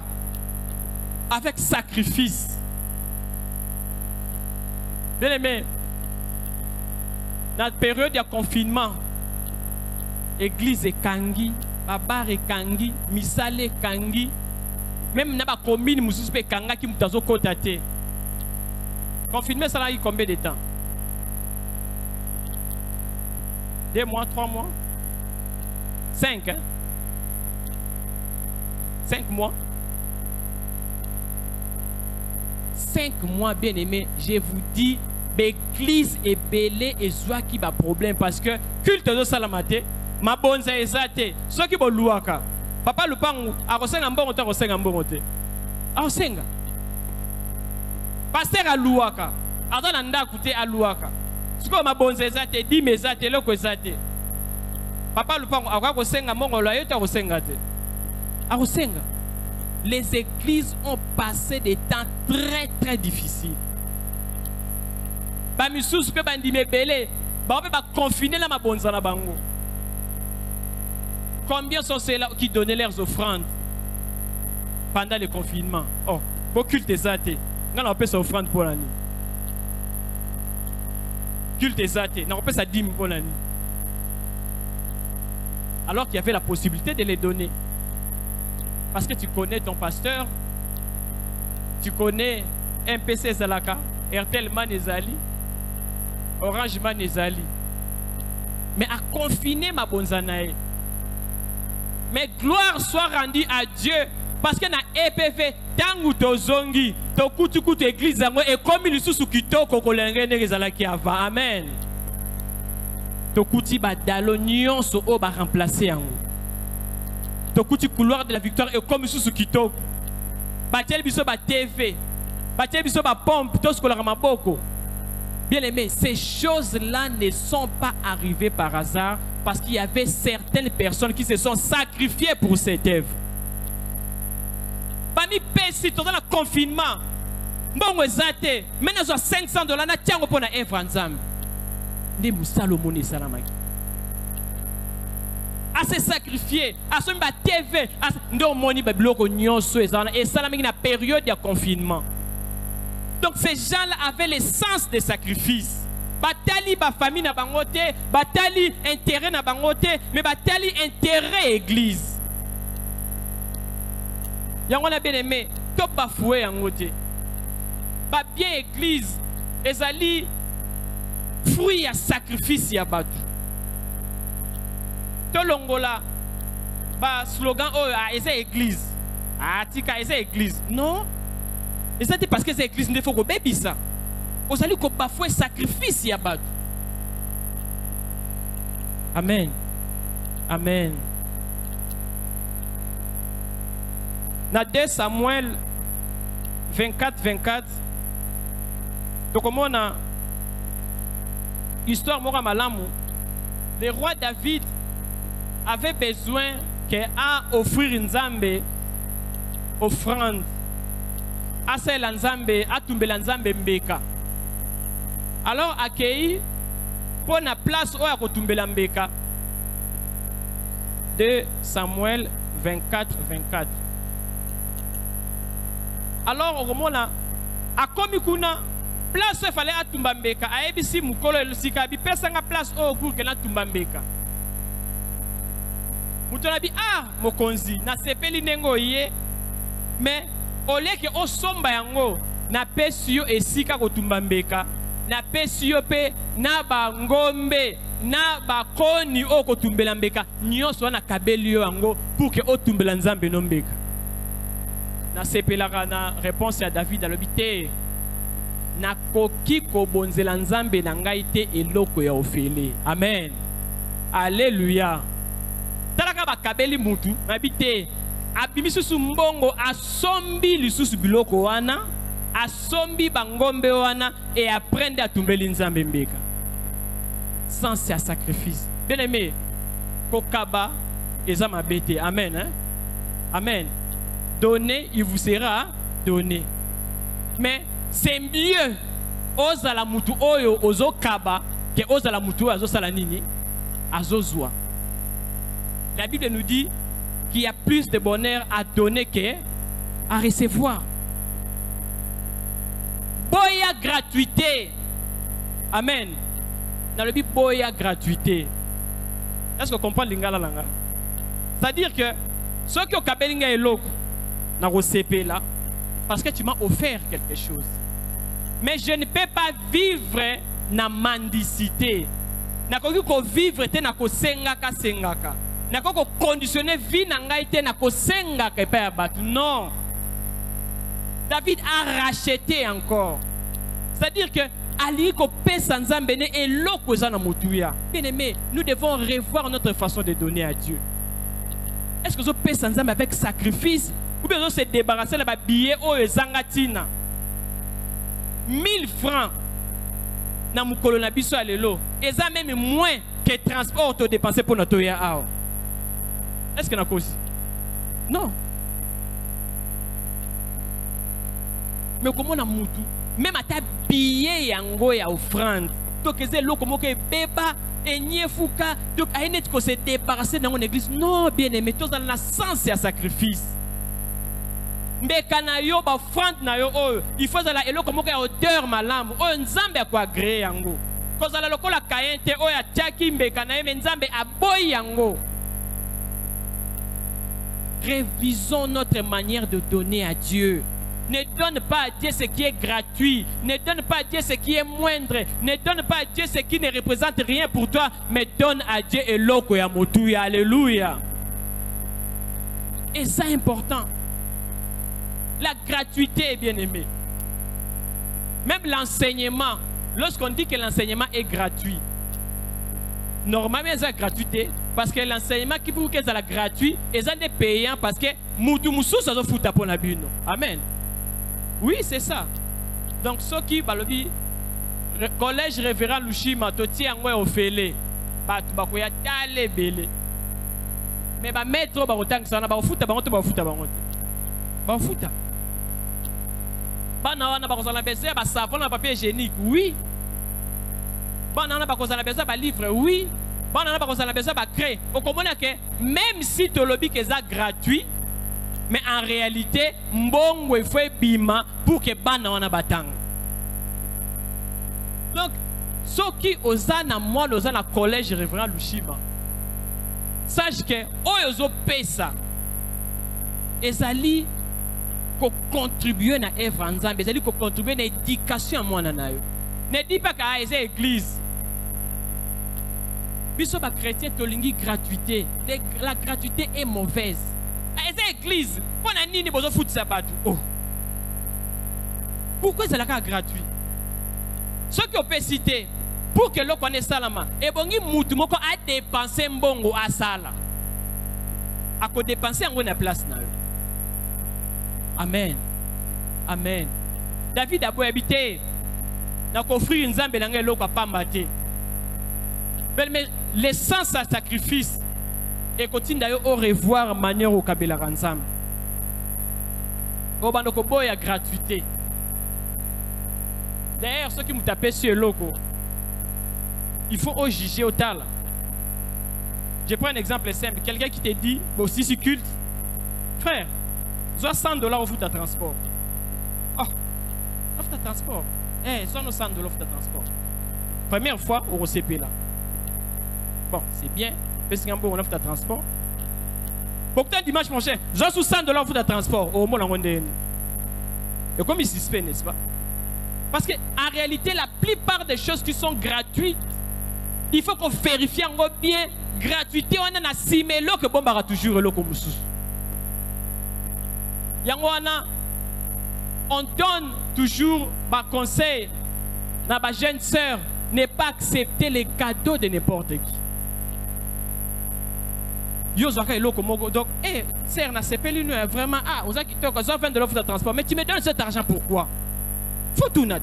[SPEAKER 2] avec sacrifice. Bien aimé, dans la période de confinement, l'église est kangi, babar est kangi, misale est kangi, même dans la commune, nous sommes kanga qui nous kotate. Confinement, ça a eu combien de temps? 2 mois, 3 mois? 5, hein? 5 mois? 5 mois, bien aimé, je vous dis, l'église est belée et soit qui a problème parce que culte de salamate, ma bonne ezate, ceux qui vont louaka, papa le pang, a resenga mbongote, a resenga mbongote, a resenga. Pasteur a louaka, a dans l'anda coûté a louaka. Ce que ma bonne ezate, dit mes ezate, le ezate. Papa le pang, a resenga mbongote, a resenga te, a resenga. Les églises ont passé des temps très difficiles. Bamisous pe bandime belé, ba pe ba confiner la mabonza na bango. Combien sont ceux-là qui donnaient leurs offrandes pendant le confinement? Oh, bon culte des athées. On a fait sa offrande pour l'année. Culte des athées, on a fait sa dîme pour l'année. Alors qu'il y avait la possibilité de les donner. Parce que tu connais ton pasteur, tu connais MPC Zalaka, Airtel Manezali, Orange Manezali. Mais à confiner ma bonzanae. Mais gloire soit rendue à Dieu. Parce que na EPV, tangu tozongi, tokutukutu église zango, et comme il sous kitoko kolengene rezalaki ava. Amen. Tokuti ba dalonion so o ba remplacer yango. Tokuti couloir de la victoire et comme sous kitoko. Batel biso ba TV. Batel biso ba pompe, tout ce qu'on a maboko. Bien aimé, ces choses-là ne sont pas arrivées par hasard parce qu'il y avait certaines personnes qui se sont sacrifiées pour cette œuvre. Parmi les dans le confinement, bon ezate, maintenant $500 na tiango pour na œuvre ensemble. Ne musalo moni salamaki. à se sacrifier, à se mettre TV, à et ça la période de confinement. Donc ces gens-là avaient le sens des sacrifices. Batali ba famille na bangote, batali intérêt na bangote, mais batali intérêt église. Yango na bien aimé, top bafoué yangote. Ba bien église, ezali fruit à sacrifice ya batu. To longola ba slogan oh eza église. Ah tika eza église. Non. Et ça c'est parce que c'est église ne faut ko bebi ça. Vous allez ko bafoué sacrifice ya batu. Amen. Amen. Dans 2 Samuel 24-24, donc on a histoire mora malamu. Le roi David avait besoin qu'à offrir une Nzambe offrande. À celle Nzambe, à tomber Nzambe mbeka. Alors accueilli pour la place où à tomber mbeka. 2 Samuel 24-24. Alors au moment là, à komikuna place où il fallait à tumbambeka, à ebisi mukolo elusika bi pesa nga place au cours que na tumbambeka. Mutonabi ah mokonzi na sepeli nengo yé mais au lieu que au somba yango na pesi yo esika ko tumbambeka na pesi yo pe na ba ngombe na ba koni o ko tumbela mbeka nyonso na kabeli yo yango pour que o tumbela nzambe no mbeka. Na sepelaka na réponse à David alobité na koki ko bonzela nzambe na ngai te eloko ya ofele. Amen. Alléluia. Talaka ba kabeli mutu mabité abimi susu mbongo asombi lisusu biloko wana asombi bangombe wana et apprendre à tumbeli nzambe mbeka. Sans ce sacrifice. Bien aimé, kokaba ezama bete. Amen. Hein? Amen. Donnez, il vous sera donné. Mais c'est mieux ozala mutu oyo ozo kaba que ozala mutu azo salanini azozwa. La Bible nous dit qu'il y a plus de bonheur à donner qu'à recevoir. Boya gratuité. Amen. Dans le Bible, boya gratuité. Est-ce que vous comprenez l'ingala langa? C'est-à-dire que ceux qui ont kabelinga et l'eau, n'a pas là, parce que tu m'as offert quelque chose. Mais je ne peux pas vivre na mendicité. Na ko vivre te na ko sengaka sengaka. Na ko conditionner vie na ngai te na ko sengaka pa batu. Non. David a racheté encore. C'est-à-dire que Ali ko pesa nzambe ne eloko za na mutuya. Bien-aimé, nous devons revoir notre façon de donner à Dieu. Est-ce que vous pesa nzambe avec sacrifice ou bien vous se débarrasser de billet o ezangatina 1000 francs na mukolo na biso alelo eza même moins que transport to dépenser pour notre ya ao. Est-ce que na cause? Non. Mais comment na mutu même à ta billet yango ya offrande donc eza loko moko beba enyefuka donc ayenet ko se débarrasser dans mon église. Non, bien aimé, tous dans la sens et sacrifice. Mbeka na yo ba offrande na yo oyo il faut la eloko moko ya odeur malamu oyo nzambe akwa agréé yango kozala lokola kayente oyo atiaki mbeka na ye mais nzambe aboyi yango. Révisons notre manière de donner à Dieu. Ne donne pas à Dieu ce qui est gratuit. Ne donne pas à Dieu ce qui est moindre. Ne donne pas à Dieu ce qui ne représente rien pour toi. Mais donne à Dieu eloko ya motuya. Alléluia. Et c'est important. La gratuité est bien aimée. Même l'enseignement. Lorsqu'on dit que l'enseignement est gratuit. Normalement, c'est gratuité. Parce que l'enseignement qui vous est gratuit, est payant parce que mutu musu ça fout pour la bino. Amen. Oui, c'est ça. Donc, ceux qui, balobi, collège révérend Lushima, toti angwe ofele, batu bakoya tale bele. Mais ba maître ba otang sana ba futa ba ngoto ba futa ba ngoto. Ba futa. Ba na wana ba kozala besoin ba savon na papier hygiénique, oui. Ba na wana ba kozala besoin ba livre, oui. bana ba kozala besoin ba créer. Au comprendre que même si to lobby que ça gratuit, mais en réalité mbongo il faut bima pour que bana wana batang. Donc ceux qui osa na moi osa na collège révérend Lushima. Sache que oyo pesa ezali ko contribuer na œuvre nzambe, ezali ko contribuer na éducation mwana na yo. Ne dis pas que c'est église. Biso ba chrétien tolingi gratuité. La gratuité est mauvaise. C'est église. Pona nini bozo foot sabatu. Oh. Pourquoi c'est la cas gratuit? Ceux qui ont cité pour que l'on connaisse salama et bongi mutu moko a dépensé mbongo à sala. A ko dépenser en na place na yo. Amen. Amen. David a beau habiter na offrir nzambe na ngelo ko pamba te. Mais l'essence à sacrifice et continue d'ailleurs au revoir manière au kabela ranzam. Au bandoko boya gratuité. D'ailleurs ceux qui me tapent sur le logo, il faut au juger au tal. Je prends un exemple simple. Quelqu'un qui te dit, bon, si c'est culte, frère, soit $100 au foot à transport. Oh, offre de transport. Eh, soit nos $100 offre de transport. Première fois au OCP là. Bon, c'est bien. Parce qu'il y a un bon offre de transport. Beaucoup de dimanche, mon cher, j'en sous $100 offre de transport. Au moins, on est. Et comme il suspect, n'est-ce pas? Parce qu'en réalité, la plupart des choses qui sont gratuites, il faut qu'on vérifie encore bien. Gratuité, on a simelo que bon bara toujours le comme sous. Yangwana, on donne toujours un conseil à ma jeune sœur, ne pas accepter les cadeaux de n'importe qui. Yo zaka eloko moko donc sœur na sepeli nous vraiment on a quitté quand on vient de l'offre de transport mais tu me donnes cet argent pourquoi? Faut tout nat.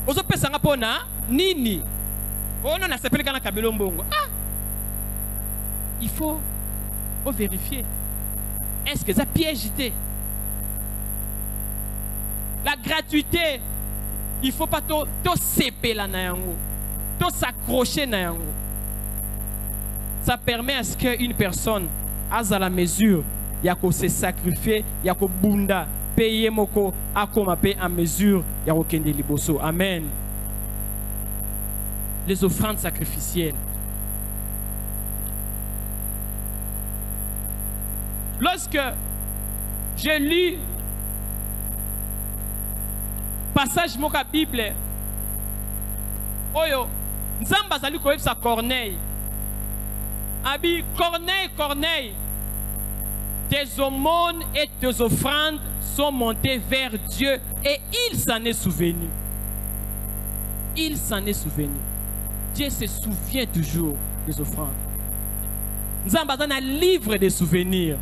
[SPEAKER 2] Ozo pesa ngapona nini? Oh non na sepeli kana kabelo mbongo. Il faut vérifier. Est-ce que ça piège? La gratuité, il ne faut pas tout séper la nayango, tout s'accrocher nayango. Ça permet à ce qu'une personne, à la mesure, il y a qu'à se sacrifier, il y a qu'à bunda, payer moko, à comme payer en mesure, il y a qu'à kende liboso. Amen. Les offrandes sacrificielles. Lorsque je lis passage de la Bible, oyo, Nzamba zali ko sa Corneille. Abi Corneille, tes aumônes et tes offrandes sont montées vers Dieu et il s'en est souvenu. Il s'en est souvenu. Dieu se souvient toujours des offrandes. Nzamba zana livre des souvenirs.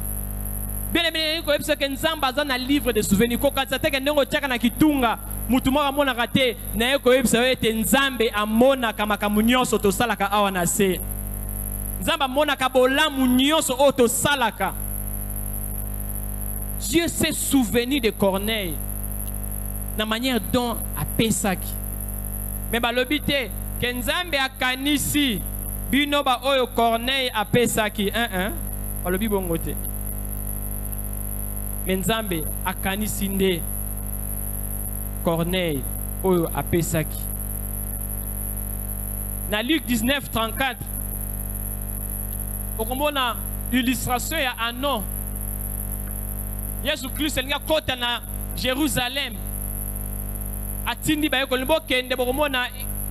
[SPEAKER 2] Bien aimé, vous savez que Nzamba a un livre de souvenirs. Quand vous savez que vous avez un kitunga, mutumora mona raté, na eko savez que Nzambe amona kama kamunyoso to salaka awana se. Nzamba mona kabola munyoso oto salaka. Dieu s'est souvenu de Corneille, la manière dont a pesaki. Mais balobité que Nzambe a kanisi bino ba oyo Corneille a pesaki balobi bongote. Nzambe akanisi nde Corneille oyo apesaki. Na Luc 19:34 okomona illustration ya Anon. Yesu Christ elinga kota na Jérusalem. Atindi ba yokolimbo kende bokomona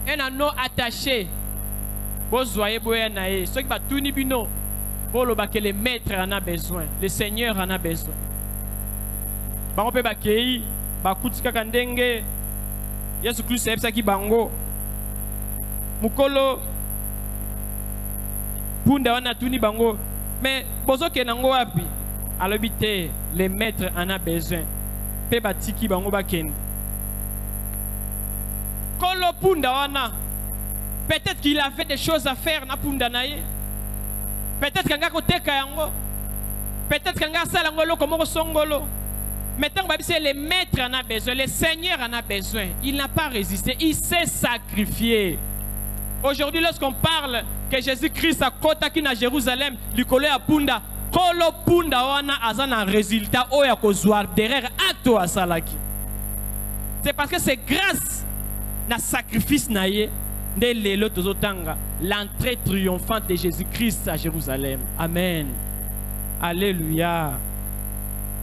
[SPEAKER 2] un anneau attaché. Bozoye boya na ye. Ceux qui batuni bino boloba que le maître en a besoin, le Seigneur en a besoin. Bango pe bakei bakuti kaka ndenge Yesu Kristo yebisaki bango mukolo punda wana tuni bango mais bozoke nango wapi alobi te le maître en a besoin pe batiki bango bakende kolo punda wana peut-être qu'il a fait des choses à faire na punda na ye peut-être kanga koteka yango peut-être kanga sala ngolo komoko songolo. Maintenant, le maître en a besoin, le Seigneur en a besoin. Il n'a pas résisté, il s'est sacrifié. Aujourd'hui, lorsqu'on parle que Jésus-Christ a kotaki na Jérusalem likolo ya punda kolo punda wana azana résultat oya kozwa derrière acte à salaki. C'est parce que c'est grâce na sacrifice na ye de lelo tozotanga l'entrée triomphante de Jésus-Christ à Jérusalem. Amen. Alléluia.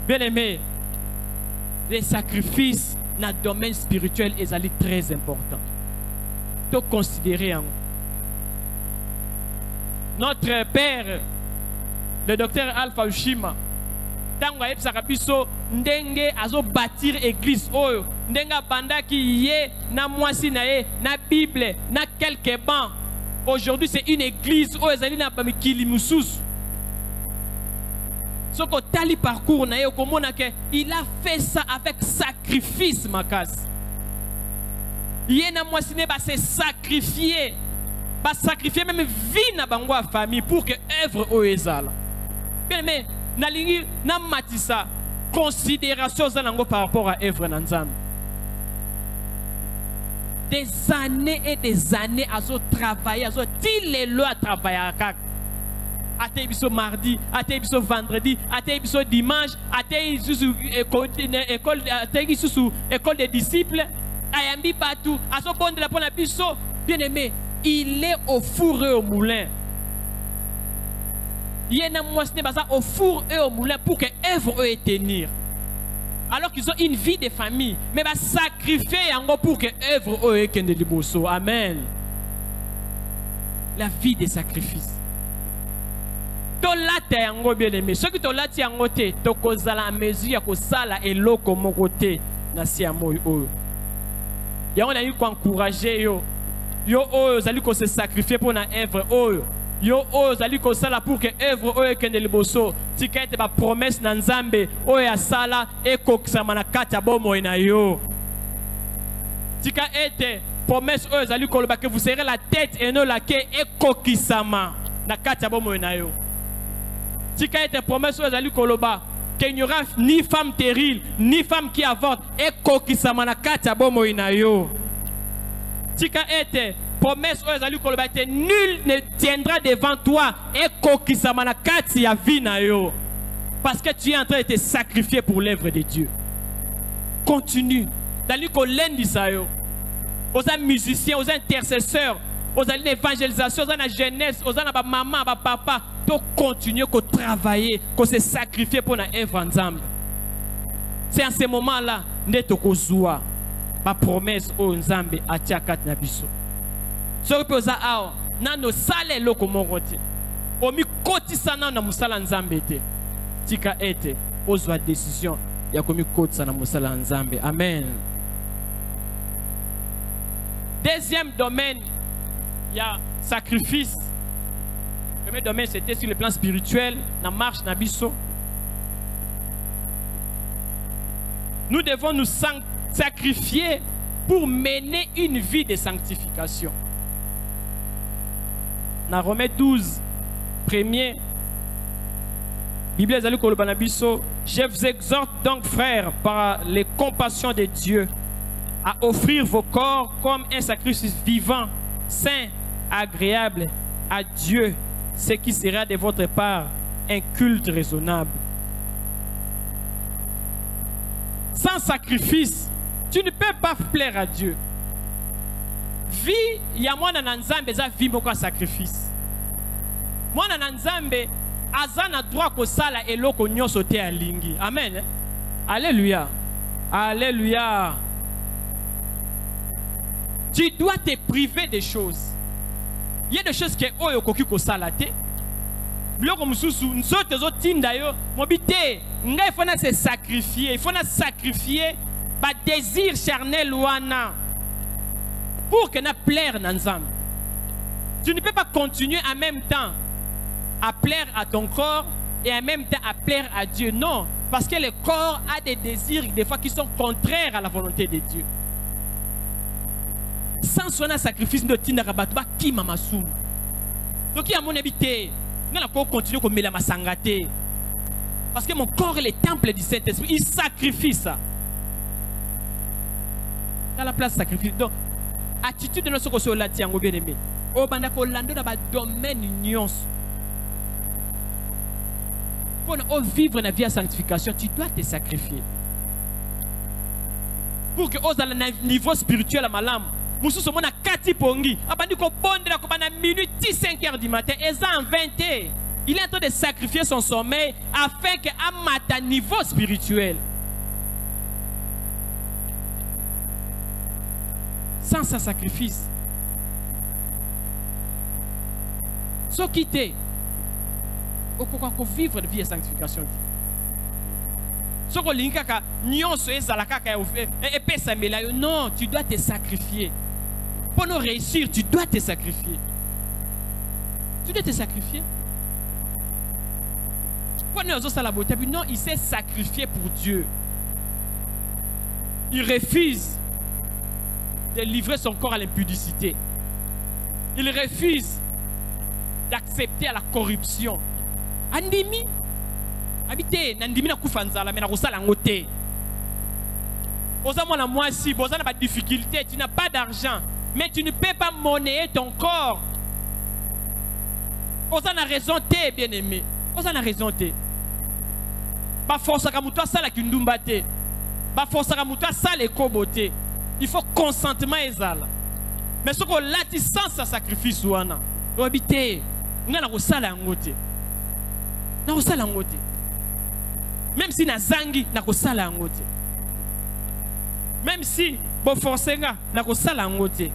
[SPEAKER 2] Bien aimé, les sacrifices dans le domaine spirituel sont très importants. Tu considérer notre père, le docteur Alpha Ushima, tango ayebisaka biso ndenge azo bâtir église oyo ndenge bandaki ye na mwasi na ye na Bible na quelques bancs. Aujourd'hui c'est une église oyo ezali na bamikili mususu. Ce que tali parcours na ye komona ke il a fait ça avec sacrifice makas. Ye na mwasi ne ba se sacrifier, ba sacrifier même vie na bango famille pour que œuvre oyo ezala. Bien mais na lingi na matisa considération zanango par rapport à œuvre na Nzambe. Des années et des années à travailler, à les lois à travailler à kak. Ate biso mardi, ate biso vendredi, ate biso dimanche, ate biso école des disciples, ayambi partout, aso bonde la pona biso, bien aimé, il est au four et au moulin. Il y a au four et au moulin pour que œuvre eux tenir. Alors qu'ils ont une vie de famille, mais va sacrifier pour que œuvre eux kende liboso. Amen. La vie des sacrifices. Tolate yango bien aimé. Ceux qui tolate yango te, tokozala mesure ya kosala eloko moko te na siamo oyo. Ya on a eu ko encourager yo. Yo oyo zali ko se sacrifier pour na œuvre oyo. Yo oyo zali ko sala pour que œuvre oyo kende liboso. Tika ete ba promesse na Nzambe oyo ya sala ekokisama na kati ya bomo na yo. Tika ete promesse oyo zali ko loba que vous serez la tête et non la queue ekokisama na kati ya bomo na yo. Tika ete promesse oyo zali ko loba qu'il n'y aura ni femme stérile ni femme qui avorte ekokisama na kati ya bomo na yo. Tika ete promesse oyo zali ko loba ete nul ne tiendra devant toi ekokisama na kati ya vie na yo. Parce que tu es en train de te sacrifier pour l'œuvre de Dieu. Continue. Dali ko lendi sa yo. Aux musiciens, aux intercesseurs, aux évangélisations, aux la jeunesse, aux maman, aux papa, tu continues à travailler, à se sacrifier pour la œuvre ensemble. C'est en ce moment-là que tu as ma promesse au Nzambe à Tiakat Nabiso. Ce que tu as dit, nous salé loko mongote. Omi koti sana na musala Nzambe te. Tika ete ozwa décision ya komi koti sana musala Nzambe. Amen. Deuxième domaine, il y a sacrifice. Le premier domaine, c'était sur le plan spirituel, la marche Nabiso. Nous devons nous sacrifier pour mener une vie de sanctification. Dans Romains 12, premier, Bible Nabiso, je vous exhorte donc, frères, par les compassions de Dieu, à offrir vos corps comme un sacrifice vivant, saint, agréable à Dieu, ce qui sera de votre part un culte raisonnable. Sans sacrifice, tu ne peux pas plaire à Dieu. Vie, il y a moi dans Nzambe, ça vie beaucoup sacrifice. Moi dans Nzambe, azana droit ko sala eloko nyoso te alingi. Amen. Alléluia. Alléluia. Tu dois te priver des choses. Il y a des choses qui sont okoki ko salate. Biloko mususu nzote zo tinda yo mobité ngai fona se sacrifier, il faut na sacrifier ba désir charnel wana pour que na plaire na Nzambe. Tu ne peux pas continuer en même temps à plaire à ton corps et en même temps à plaire à Dieu. Non, parce que le corps a des désirs des fois qui sont contraires à la volonté de Dieu. Sans son sacrifice de Tina Rabatba qui m'a massou. Donc il y a mon habité. Je vais continuer comme la masangate. Parce que mon corps est le temple du Saint-Esprit. Il sacrifie ça. Dans la place sacrifice. Donc, attitude de notre côté là, tiens, bien aimé. au banda kolando na ba domaine nyonso. Pour vivre la vie à sanctification, tu dois te sacrifier. Pour que aux à niveau spirituel à malam, musu somo na kati pongi, abandi ko bonde la ko bana minute 5h du matin, et ça en 20h. Il est en train de sacrifier son sommeil afin que à mata niveau spirituel. Sans ce sacrifice, sans quitter, on peut vivre la vie de sanctification. Non, tu dois te sacrifier. Pour nous réussir, tu dois te sacrifier. Tu dois te sacrifier. Non, il s'est sacrifié pour Dieu. Il refuse de livrer son corps à l'impudicité. Il refuse d'accepter la corruption. Andimi, habité, nandimi na kufanzala, mais na kusala ngote. Osamo la moi si, bosa na pas de difficulté, tu n'as pas d'argent, mais tu ne peux pas monnayer ton corps. Osa na raison te, bien aimé. Osa na raison te. Ba force ka muto sala kindumba te. Ba force ka muto sala ekobote. Il faut consentement ezala. Mais ce qu'on l'a dit sans sa sacrifice ouana. On habite, on a la rosala ngote. Na rosala ngote. Même si na zangi na rosala ngote. Même si bon forcenga na rosala ngote.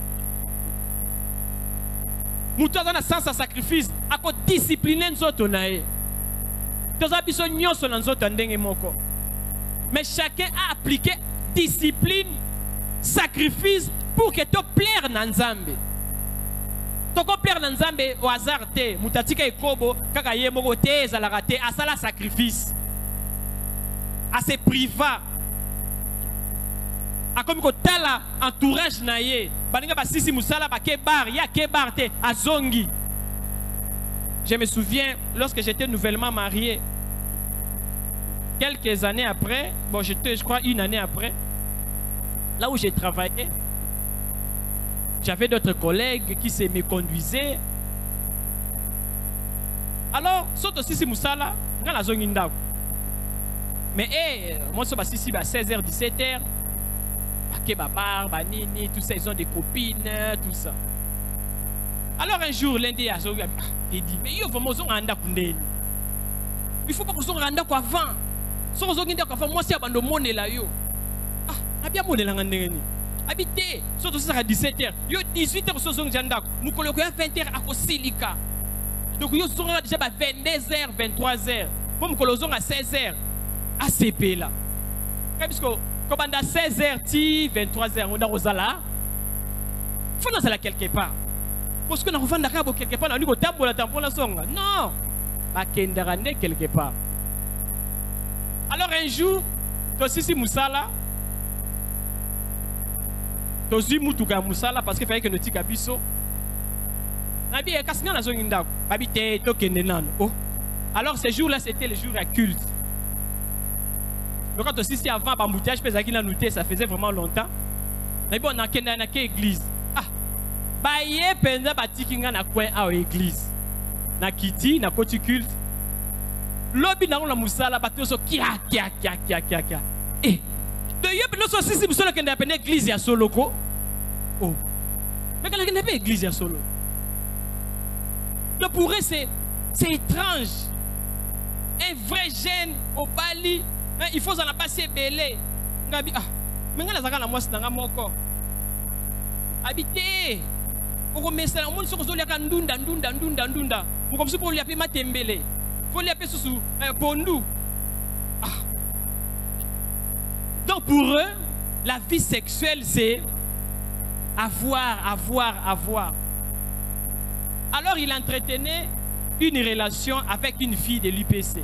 [SPEAKER 2] Muto na sans sa sacrifice, a ko discipliner nzoto nae. Toza biso nyonso na nzoto ndenge moko. Mais chacun a appliqué discipline, sacrifice pour que tu plaire na Nzambe. To ko plaire na Nzambe au hasard te, mutatika ekobo kaka ye moko te ezalaka te asala sacrifice. A se priva. A comme ko tala entourage na ye, baninga ba sisi musala ba ke bar, ya ke bar te azongi. Je me souviens lorsque j'étais nouvellement marié, quelques années après, bon j'étais je crois une année après, là où j'ai travaillé, j'avais d'autres collègues qui se me conduisaient. Alors, sauf aussi si Moussala, dans la zone Indao. Mais moi, je suis à 16h, 17h. Babar, Banini, tout ça, ils ont des copines, tout ça. Alors un jour, lundi, il dit, mais il faut que il faut pas que vous rendiez quoi avant. Si vous avez moi, c'est abandonné mon là. Ah, bien mon là. Habité, surtout ça à 17h. Yo 18h sur son agenda. Nous colloquons à 20h à Cosilika. Donc yo serons déjà à 22h, 23h. Pour nous colloquons à 16h. À CP là. Parce que comme à 16h, 23h, on a Rosala. Faut nous aller quelque part. Parce que nous avons d'accord quelque part. Nous avons la tampon la songa. Non. Pas qu'endarande quelque part. Alors un jour, Tosisi Moussala. Tosi mutuka musala parce qu'il fallait que nous tika biso. Nabi e kasina na zongi ndako. Babi te to kende nano. Oh. Alors ce jour-là c'était le jour à culte. Donc quand aussi avant bamboutage pesaki na nouté ça faisait vraiment longtemps. Nabi on a kende na église. Ah. Ba ye penza batikinga na coin à église. Na kiti na koti culte. Lobi na la musala bato so kia. Eh. De yep no so sisi musolo kende apene église ya soloko. Oh. Mais quand on pas église ya solo. Donc pour eux c'est étrange. Un vrai jeune au Bali, il faut en passer belé. Ngabi ah. Mais ngala zaka na mwasi na moko. Habité. Oko mesa on so ko liaka ndunda. Mo comme si pour lui appeler matembele. Faut lui appeler susu pondu. Donc pour eux, la vie sexuelle c'est avoir. Alors il entretenait une relation avec une fille de l'UPC.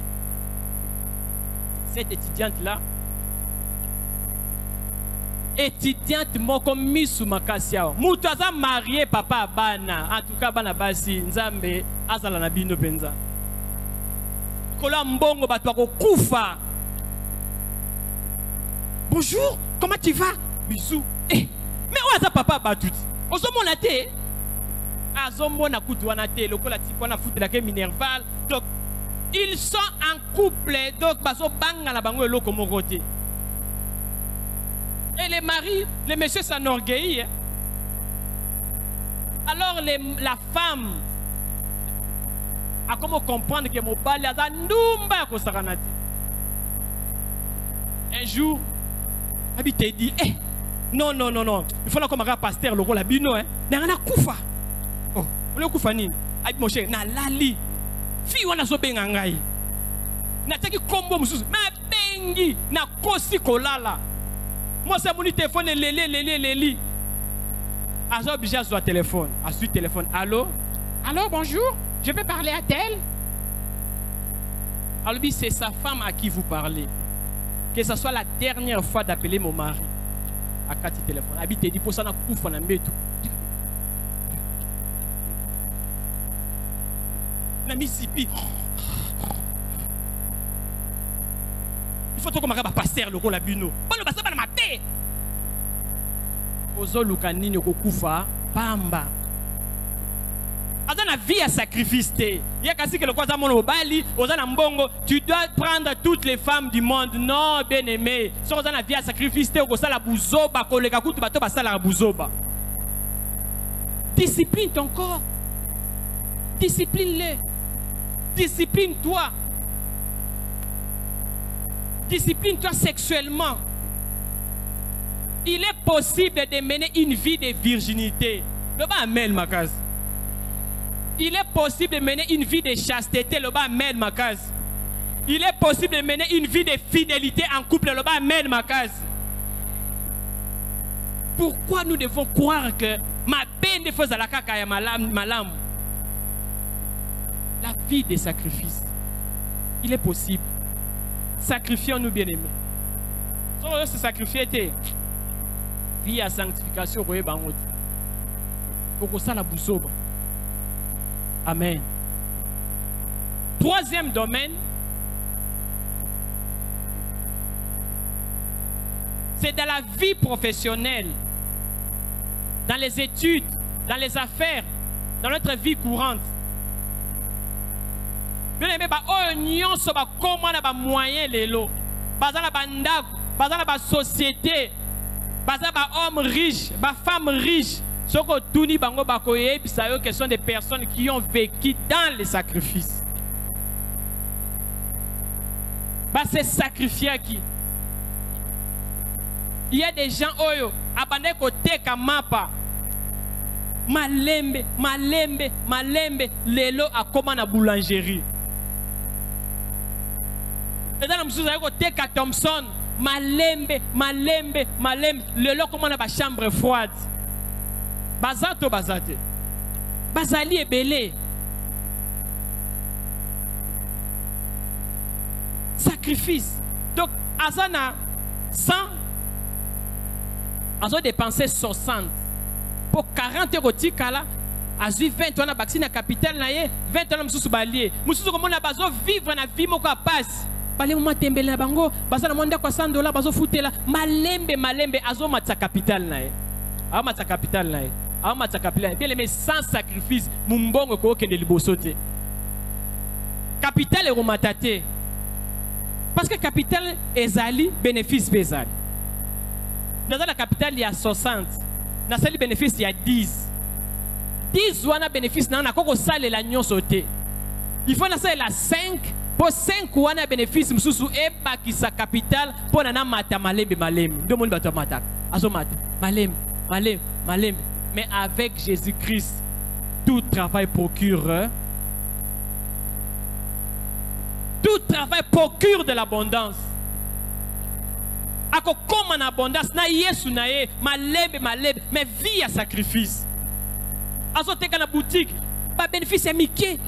[SPEAKER 2] Cette étudiante-là, étudiante mokomi sous makasia. Mutaza marié papa bana. En tout cas bana basi nzambe azala na bino penza. Kola mbongo bato ko kufa. Bonjour, comment tu vas? Bisous. Eh, mais où est-ce papa Batouti? On se monate. azomona kutu wana te lokola tipo wana foot la ke minerval. Donc ils sont en couple, donc baso banga na bango eloko moko te. Et les maris, les messieurs s'enorgueillissent. Hein? Alors la femme a comment comprendre que mon bal a ndumba ko sakanati. Un jour, Abité dit, eh, non, il faut qu'on m'a pasteur le rôle à bino, hein. N'a koufa. Oh, le koufa ni. Abit mon cher, na lali. Fi wana so bengangai. Na taki kombo mususu, ma bengi na kosi kolala. Moi c'est mon téléphone leli. Azo obligé à son téléphone, à son téléphone. Allô? Allô, bonjour. Je peux parler à tel? Alors c'est sa femme à qui vous parlez. Que ce soit la dernière fois d'appeler mon mari à Kati téléphone. Habite dit pour ça na koufa na mbetu. Na misipi. Il faut que je pasteur le la bino. Bon, le pas ma paix. Ozo lukanini kokufa pamba. Dans la vie à sacrifice. Il y a kasi que le quoi mon obali, ozana mbongo, tu dois prendre toutes les femmes du monde. Non, bien-aimé. Si on a la vie à sacrifice, on a la bouzoba, kolega kutu bato basala la bouzoba. Discipline ton corps. Discipline-le. Discipline-toi. Discipline-toi sexuellement. Il est possible de mener une vie de virginité. Le bas amène ma case. Il est possible de mener une vie de chasteté. Le bas amène ma case. Il est possible de mener une vie de fidélité en couple. Le bas amène ma case. Pourquoi nous devons croire que ma peine de faire la caca est ma lame? La vie des sacrifices. Il est possible. Sacrifions-nous, bien-aimés. Si on se sacrifier, vie à sanctification, vous voyez, ça la bousoba. Amen. Troisième domaine, c'est dans la vie professionnelle, dans les études, dans les affaires, dans notre vie courante. Bien aimé, oignon so ba comment na ba moyen lelo. Bazala bandak, bazala ba société, bazala ba homme riche, ba femme riche. Soko tuni bango bakoye bisayo que sont des personnes qui ont vécu dans les sacrifices. Ba se sacrifier qui. Il y a des gens oyo abandé côté kamapa. Malembe, lelo a comment na boulangerie. Et dans le côté Thompson, malembe, lelo comment na ba chambre froide. Bazato bazate. Bazali ebele. Sacrifice. Donc, Azana 100, Azo dépensé 60. Pour 40 euros tikala, Azu 20 ans na vaccine à capitale naie, 20 ans na mususu balié. Mususu comme on a bazo vivre na vie moko passe. Balé moma tembele na bango, bazana monda kwa $100 bazo futela, malembe Azo matsa capitale naie. A matsa capitale naie. Bien aimé, sans sacrifice, mumbongo ko kende libosote. Capital est romatate. Parce que capital ezali bénéfice bezali. Dans la capitale il y a 60. Dans le bénéfice il y a 10. 10 wana bénéfice na koko sale la nyon sauté. Il faut na la 5 pour 5 wana bénéfice mususu eba ki sa capital pour na mata malembe. Deux monde bato mata. Azo mata malembe. Mais avec Jésus-Christ, tout travail procure. Tout travail procure de l'abondance. Ako comme en abondance, na yesu na ye, malembe, mais vie à sacrifice. Azo teka na boutique, pas bénéfice Mickey.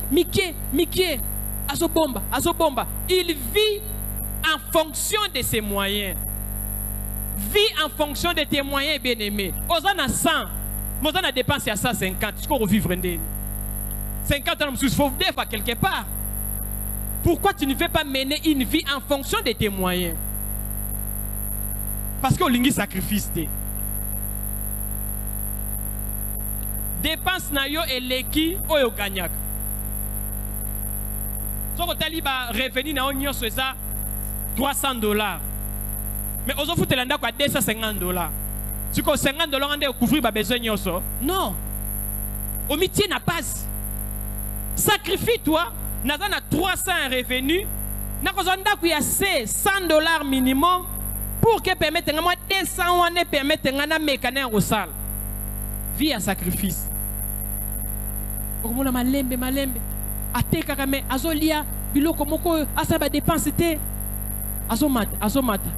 [SPEAKER 2] Azo bomba. Il vit en fonction de ses moyens. Vis en fonction de tes moyens, bien-aimés. Osana 100. Moi, on a dépensé à 150. Tu peux revivre 50 ans, il faut vivre quelque part. Pourquoi tu ne veux pas mener une vie en fonction de tes moyens? Parce qu'on a un sacrifice. dépense na yo eleki oyo gagnac. Soko taliba revenu na onyo ça $300. Mais aux autres tu quoi $250. Si que $50 on doit couvrir ba besoin nyoso. Non. Au métier n'a pas. Sacrifie toi, n'a 300 revenus, n'a pas $100 minimum pour que permettre moi 200 on permettre ngana mécanicien au salle. Vie à sacrifice. Okomona malembe. Ateka kame azolia biloko moko asaba dépense te. Azomata.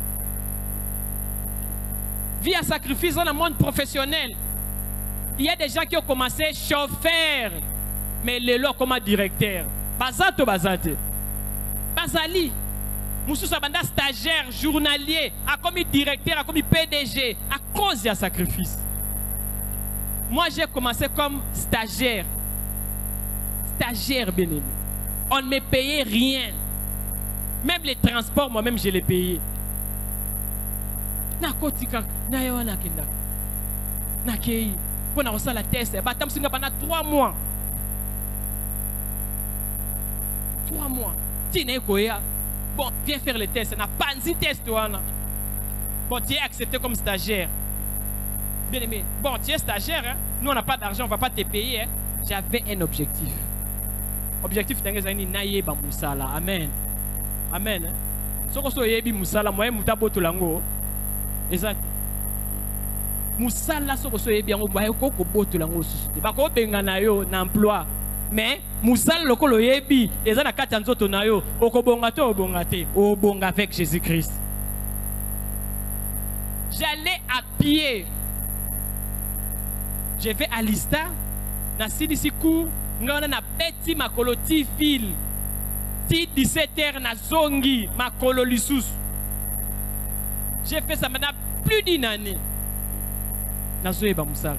[SPEAKER 2] Vie à sacrifice dans le monde professionnel. Il y a des gens qui ont commencé chauffeur, mais les lois comme directeur. Bazato bazate. Bazali. Moussousa banda stagiaire, journalier, a commis directeur, a commis PDG, à cause de sacrifice. Moi j'ai commencé comme stagiaire. Stagiaire bien aimé. On ne me payait rien. Même les transports, moi-même je les payais. Nakotika, nayoana kenda. Nakei. Pour na la test, batam singa pendant 3 mois. 3 mois. Tine koya. Bon, viens faire le test. Na panzi test wana. Bon, tu es accepté comme stagiaire. Bien aimé. Bon, tu es stagiaire, hein? Nous on n'a pas d'argent, on ne va pas te payer. Hein? J'avais un objectif. Objectif d'engagement naye ba musala. Amen. Amen. Soko so yebi musala moyen mutabo to lango. Exact. Musala soko so yebi yango ba ko ko boto lango susute. Ba ko benga na yo na emploi. Mais musala lokolo yebi eza na kati nzoto na yo okobonga to obonga te. Obonga avec Jésus-Christ. J'allais à pied. Je vais à Lista. Na sidisi cour ngana na beti makolo ti ville. 17h na zongi makolo lisusu. J'ai fait ça maintenant plus d'une année. Nazoeba musala.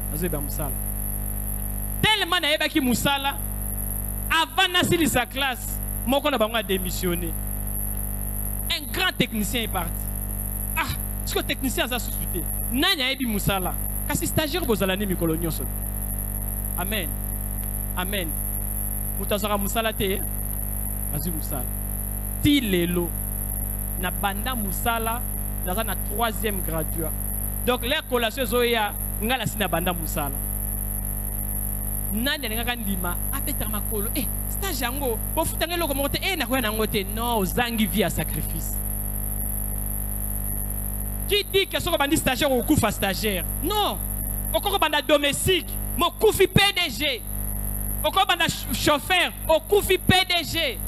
[SPEAKER 2] Tellement naeba ki musala avant nasili sa classe, moko na bango a démissionné. Un grand technicien est parti. Ah, est-ce que le technicien a suscité? Nanya ebi musala. Kasi stagiaire bozalani mikolo nyonso. Amen. Amen. Mutazara musala te. Vas-y musala. Ti lelo na banda musala dans un 3e graduat. Donc les collations zoya ngala sina banda musala. Nani ngaka ndima apeta makolo stage yango bo futange loko mote na kwa na ngote non zangi via sacrifice. Qui dit que soko bandi stagiaire ou kufa stagiaire? Non. Okoko banda domestique, mo kufi PDG. Okoko banda chauffeur, o kufi PDG.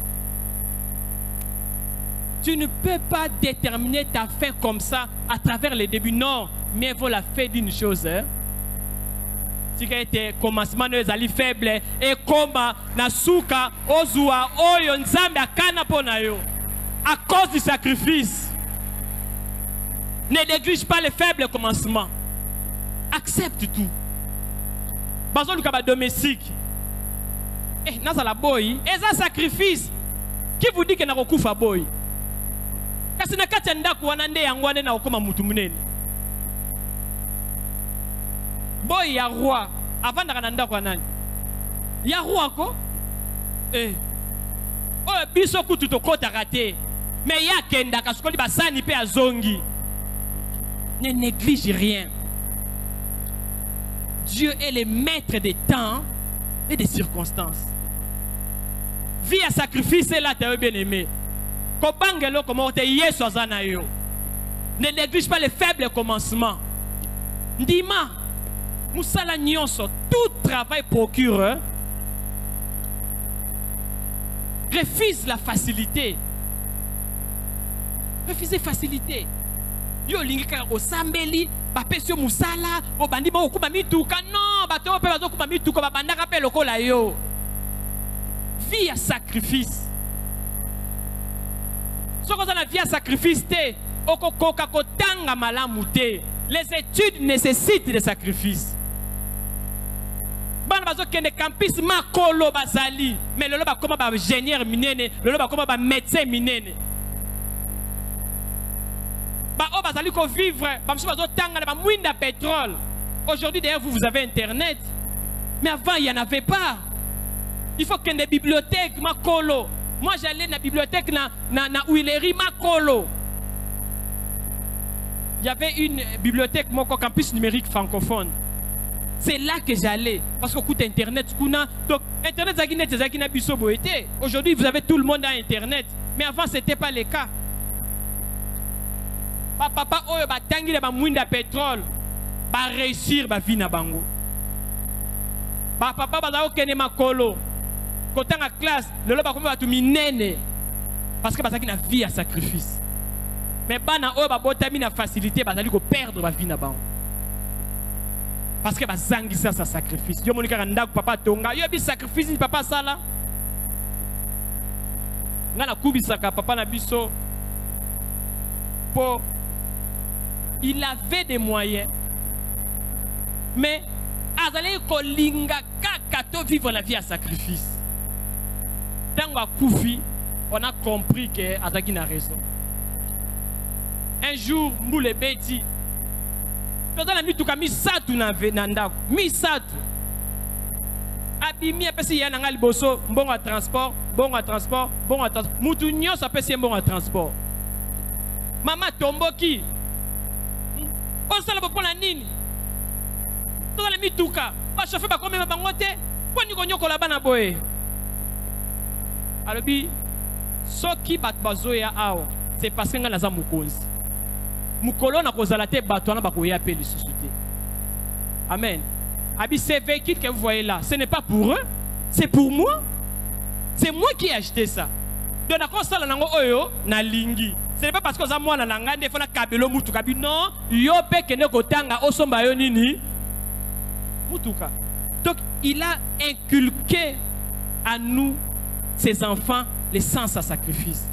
[SPEAKER 2] Tu ne peux pas déterminer ta fin comme ça à travers les débuts. Non, mais il faut la faire d'une chose. Hein? Si tu as commencement de faible et comme Nasuka, Ozua, Oyo, Nzambe, Akana Ponayo, à cause du sacrifice. Ne néglige pas les faibles commencements. Accepte tout. Bazon du domestique. Nasa la boy. Et ça sacrifice. Qui vous dit que n'a pas fa boy? Kasi na kati ndaku wanande yangwane na okoma mutu munene. Boy ya roi avant da kananda kwa nani? Ya roi ko? Oh biso kutu to kota raté. Mais ya kenda kasukoli basani pe azongi. Ne néglige rien. Dieu est le maître des temps et des circonstances. Vie à sacrifice là tu es bien aimé. Ne néglige pas les faibles commencements. Ndima, Moussala Nyonso, tout travail procure. Refuse la facilité. Refusez facilité. Yo lingika o sambeli, ba pesio Moussala, o bandi ba okuba mituka. Non, ba to pe ba okuba mituka ba banda ka pe lokola yo. Vie à sacrifice. Ce qu'on a vie à sacrifice, les études nécessitent des sacrifices. Campus makolo bazali, mais le loba comme ingénieur minene, le loba comme médecin minene. Ba o bazali ko vivre, ba mso bazo tanga na ba mwinda pétrole. Aujourd'hui d'ailleurs vous avez internet. Mais avant, il n'y en avait pas. Il faut qu'il y ait des bibliothèques, ma colo. Moi, j'allais dans la bibliothèque, na Huilerie, ma colo. Il y avait une bibliothèque, mon campus numérique francophone. C'est là que j'allais. Parce qu'au coup d'Internet, donc Internet, aujourd'hui, vous avez tout le monde à Internet. Mais avant, ce n'était pas le cas. Papa, oh, tangi de mouinda pétrole, ba réussir ba vie na bango. Papa, ba okene makolo. Quand en classe, le loba comme ba tu minene. Parce que ba qui na vie à sacrifice. Mais bana oh ba botami na facilité ba zali ko perdre ba vie na bango. Parce que ba zangi ça sacrifice. Yo monika ndako papa tonga, yo bi sacrifice ni papa sala. Ngana kubisaka papa na biso pour il avait des moyens, mais azali kolinga kakato vivre la vie à sacrifice. Tango a koufi, on a compris que Azaki n'a raison. Un jour, Mboule Beti, quand on a mis tout comme Misatu Nandako, Misatu, Abimi a passé Yana Bosso, bon à transport, bon à transport, bon à transport. Moutounio, ça peut ser bon à transport. Maman Tomboki. On s'en va pour la nini. Tout le monde touka. Pas chauffeur pas comme ma bangote. Pour nous connaître la bana boy. Alors bi, ce qui bat bazoya awa, c'est parce que nous avons mukonzi. Mukolo na kozalate batwana bakoya pe les sociétés. Amen. Abi ces véhicules que vous voyez là, ce n'est pas pour eux, c'est pour moi. C'est moi qui ai acheté ça. Donc na kosala nango oyo na lingi. Ce n'est pas parce que ça moi na langa ne fona kabelo mutuka bi non, yo pe kene kotanga osomba yo nini mutuka. Donc il a inculqué à nous ses enfants le sens à sacrifice.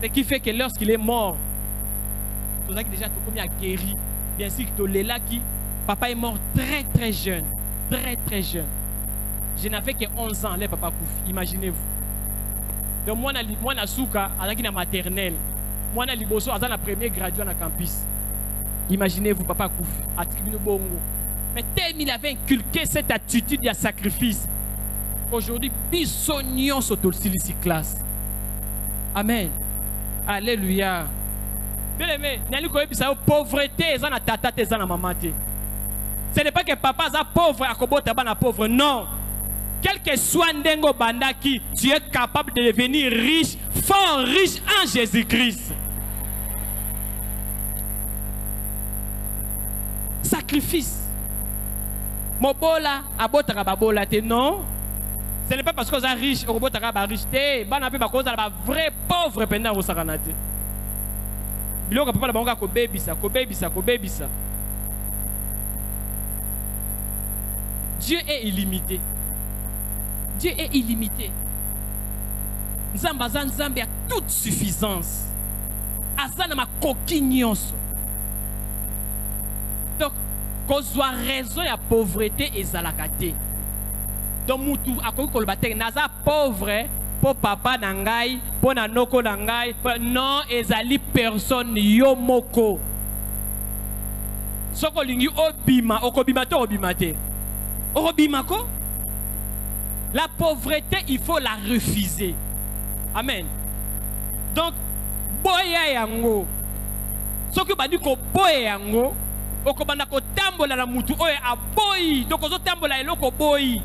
[SPEAKER 2] Ce qui fait que lorsqu'il est mort, tout ça qui déjà tout comme il a guéri, bien sûr que Léla qui papa est mort très très jeune, très jeune. Je n'avais que 11 ans, les papa Koufi, imaginez-vous. Donc moi na souka avec la maternelle. Moi na liboso à la première graduée na campus. Imaginez-vous papa Koufi à Tribune Bongo. Mais tellement il avait inculqué cette attitude de sacrifice. Aujourd'hui, bisognon s'autolsili classe. Amen. Alléluia. Bien aimé, n'allez pas dire pauvreté, ça na tata, ça na maman. Ce n'est pas que papa est pauvre, à Kobo Tabana pauvre, non. Quel que soit Ndengo Bandaki, tu es capable de devenir riche, fort riche en Jésus-Christ. Sacrifice. Mobola, abotaka babola te non. Ce n'est pas parce que vous êtes riche, vous êtes riche. Vous êtes vrai pauvre pendant que vous êtes riche. Biloko papa la bango ko bebisa. Dieu est illimité. Dieu est illimité. Nzambe a toute suffisance. Azana ma coquignos. Donc, cause raison ya pauvreté et zalakate. Donc mutu akoki koloba te naza pauvre pour papa nangai, pour nanoko nangai, non ezali personne yo moko. Soko lingi obima, okobima te obima te. Obima ko? La pauvreté, il faut la refuser. Amen. Donc, boya yango. Soko bandi ko boya yango, okobanda ko tambola na mutu oye aboyi. Donc ozo tambola eloko boyi.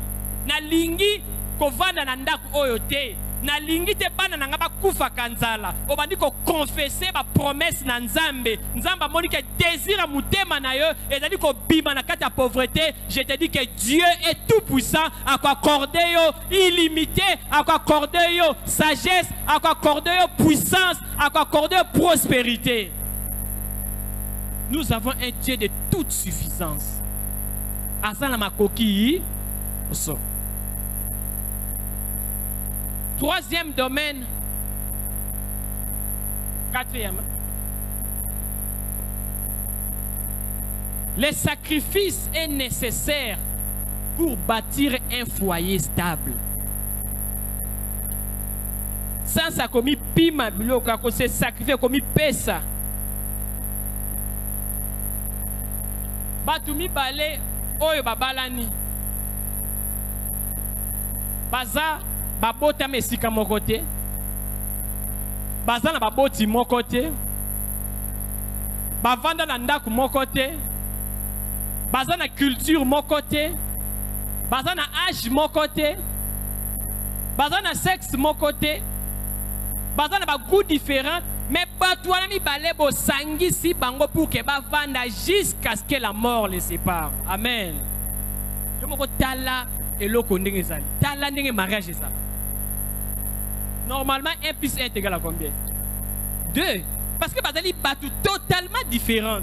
[SPEAKER 2] Na lingi kovanda na ndako oyo te. Na lingi te bana na ngaba kufa kanzala. Obandi ko confesser ba promesse na Nzambe. Nzamba moni ke désir mutema na yo ezali ko bima na kati ya pauvreté. Je te dis que Dieu est tout puissant à accorder yo illimité, à accorder yo sagesse, à accorder yo puissance, à accorder yo prospérité. Nous avons un Dieu de toute suffisance. Asana makoki so. Troisième domaine. Quatrième. Le sacrifice est nécessaire pour bâtir un foyer stable. Sans ça comme pima biloka ko se sacrifier comme pesa. Batumi balé oyo babalani. baza babota mesika mon côté baza na baboti mon côté bavanda na ndako mon côté baza na culture mon côté baza na âge mon côté baza na sexe mon côté baza na ba goût différent mais bato wana mibale bosangisi bango pour que bavanda jusqu'à ce que la mort les sépare. Amen. Yo moko tala eloko ndenge ezali tala ndenge mariage ezala. Normalement 1 plus 1 est égal à combien? 2. Parce que bazali bato totalement différents.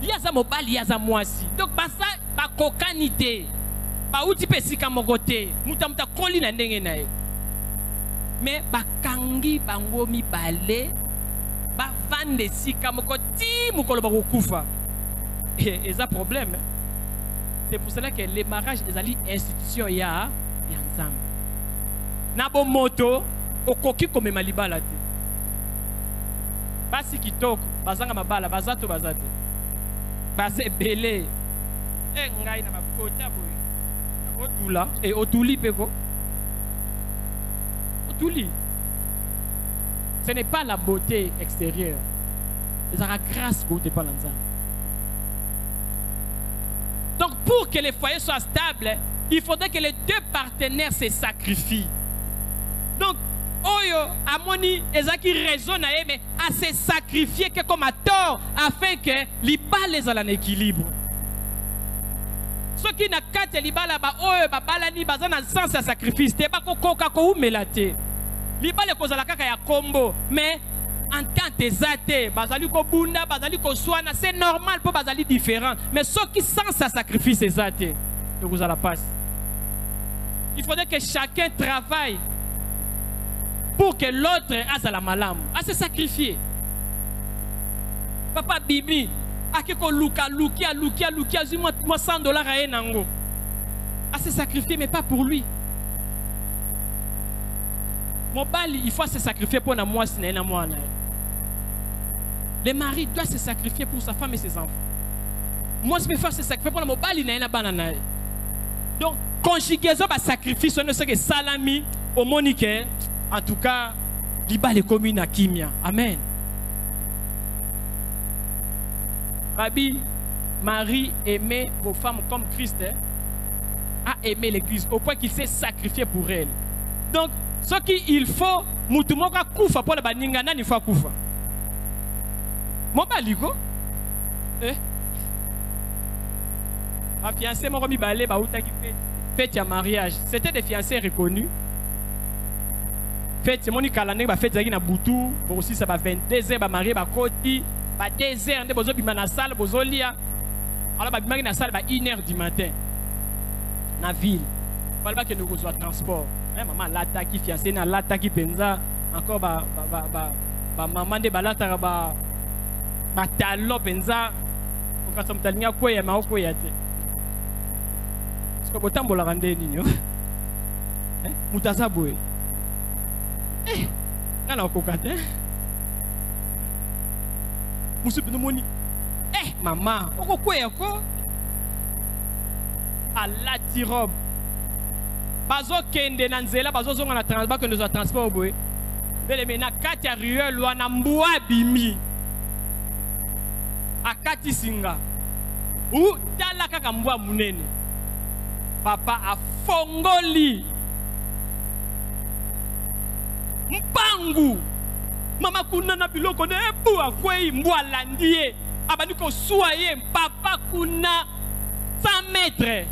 [SPEAKER 2] Il y a ça mobile, il y a ça moisi. Donc basa ba kokanité ba uti pesika mokote muta koli na ndenge na ye. Mais bakangi bango mibale bavande sika mokoti mukolo bakokufa. Et ça problème. C'est pour cela que les mariages ezali institution ya nzambe. Na bo moto okoki komema libala te. Basi kitoko bazanga mabala bazato bazate. Base belé. Ngai na bakota boy. Otula et otuli peko. Otuli. Ce n'est pas la beauté extérieure. C'est la grâce que vous n'êtes pas l'ensemble. Donc pour que les foyers soient stables, il faudrait que les deux partenaires se sacrifient. Donc, Oyo, Amoni, Ezaki raisonne, mais à se sacrifier que comme à tort, afin que les balles en équilibre. Ce qui n'a qu'à te libala ba Oyo, ba balani, bazana sans sa sacrifice, te ba koka ko melate. Libale kozala kaka ya combo, mais en tant que zate, bazali ko bunda, bazali ko soana, c'est normal pour bazali différent. Mais ceux qui sans sa sacrifice, c'est zate. Donc vous allez passer. Il faudrait que chacun travaille pour que l'autre ait la malam, à se sacrifier. Papa Bibi, à lukia, moi $100 à Enango. À se sacrifier, mais pas pour lui. Mon bal, il faut se sacrifier pour moi, moi. Le mari doit se sacrifier pour sa femme et ses enfants. Moi, je peux faire se sacrifier pour mon bal, il n'a pas de donc, conjugaison, sacrifice, on ne sait que salami, au monique. En tout cas, liba les communes à Kimia. Amen. Babi, Marie aimait vos femmes comme Christ a aimé l'église au point qu'il s'est sacrifié pour elle. Donc, ce qu'il faut, Moutumoka Koufa pour la baningana, il faut Koufa. Mon baligo, ma fiancée m'a remis balé, baouta qui fait un mariage. C'était des fiancés reconnus. Fête, c'est mon calendrier, fête na Boutou, aussi ça va 22 heures, marié, Koti, 2 heures, bozo bima na salle, bozo lia. Alors bima na salle 1h du matin. Na ville. Pas que nous reçoit transport. Maman lata qui fiancé na lata qui penza encore maman de balata ba talo penza. On ka somtania ko ya ma ko ya te. Est-ce que botambola rande ninyo? Mutaza boy. Nana okokate. Musu pnomoni. Maman, okokwe ko. Allah tirob. Bazo kende na nzela bazo zonga na transport que nous a transport boy. Bele mena kati ya ruelle wana mbwa bimi. Akati singa. U tala kaka mbwa munene. Papa afongoli. Mpangu mama kuna na biloko ne ebu akwei mbwa landie abani ko soye papa kuna 100 mètres.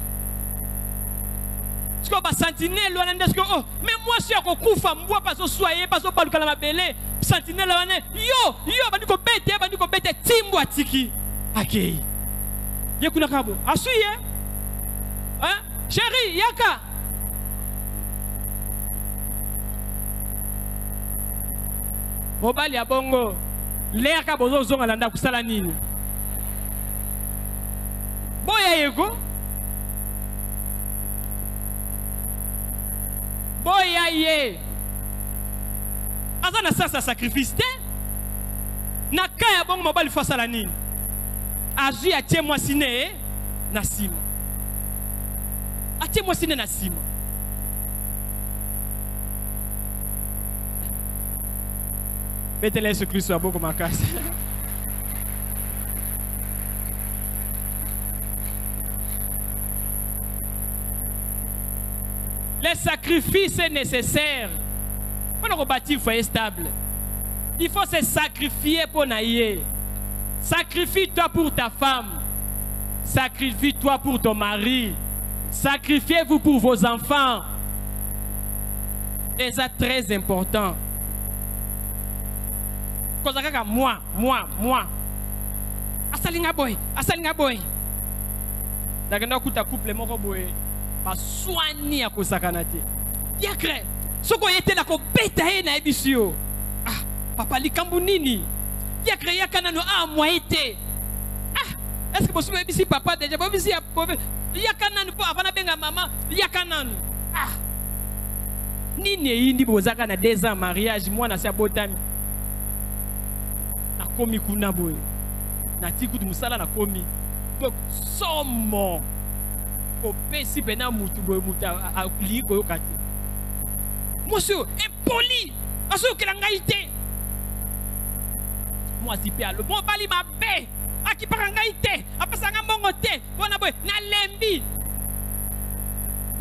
[SPEAKER 2] Est-ce que ba sentinelle wana ndesko oh mais moi si akokufa mbwa paso soye paso baluka na mabele sentinelle wana yo bani ko bete timbwa tiki akei ye kuna kabo asuye hein chérie yaka mobali ya bongo leka bozo zonga landa kusala nini boya yego boya ye azana sasa sacrifice te na kaya bongo mobali fasala nini azu ya tie moi sine na sima atie moi sine na sima Mettez-les sur Christ à beaucoup ma casse. Les sacrifices sont nécessaires. Pour nous bâtir un foyer stable, il faut se sacrifier pour naïe. Sacrifie-toi pour ta femme. Sacrifie-toi pour ton mari. Sacrifiez-vous pour vos enfants. Et c'est très important. Moi. Asalinga boy. Nakenda kuta couple moko boy. Ba soigner à kosakanate. Diacre. Soko yete na ko beta e na ebisio. Ah, papa likambu nini? Diacre yakana no a moite. Ah, est-ce que vous savez ici papa déjà vous ici yakana no po avana benga maman yakana no. Ah. Nini indi bozaka na 2 ans mariage moi na sia botami. Na komi kuna boy. Na tikutu musala na komi. Donc somo opesi bena mutu boy muta a liko yokati. Monsieur impoli aso kelangaite. Moi si pe alo bon bali mabe akipaka ngaite apasanga mbongo te bona boy na lembi.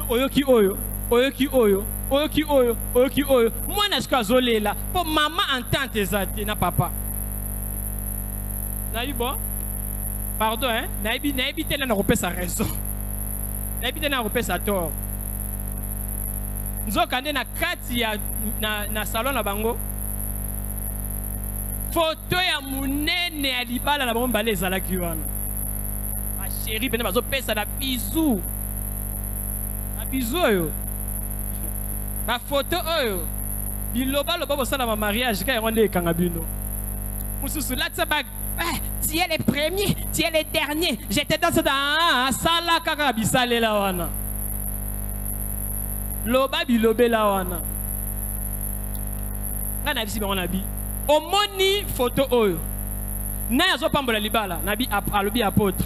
[SPEAKER 2] Oyoki oyo moi na sika zolela pour maman entente ezate na papa. Na bon pardon hein naibi tena na repesa raison. Naibi tena na repesa tort. Nzokande na kati ya na salon na bango. Photo ya munene ya libala na bango mbale ezalaki wana. Ma chérie bene bazo pesa na bisou. Na bisou oyo. Ma photo oyo. Biloba loba bosala ma mariage ka yonde ekanga bino. Mususu latsa bag. Tu es le premier, tu es le dernier. J'étais dans cette sala kaka bisale la wana. Loba bilobe la wana. Ngana bisi bango nabi. Omoni photo oyo. Na yazo pambola libala nabi alobi apôtre.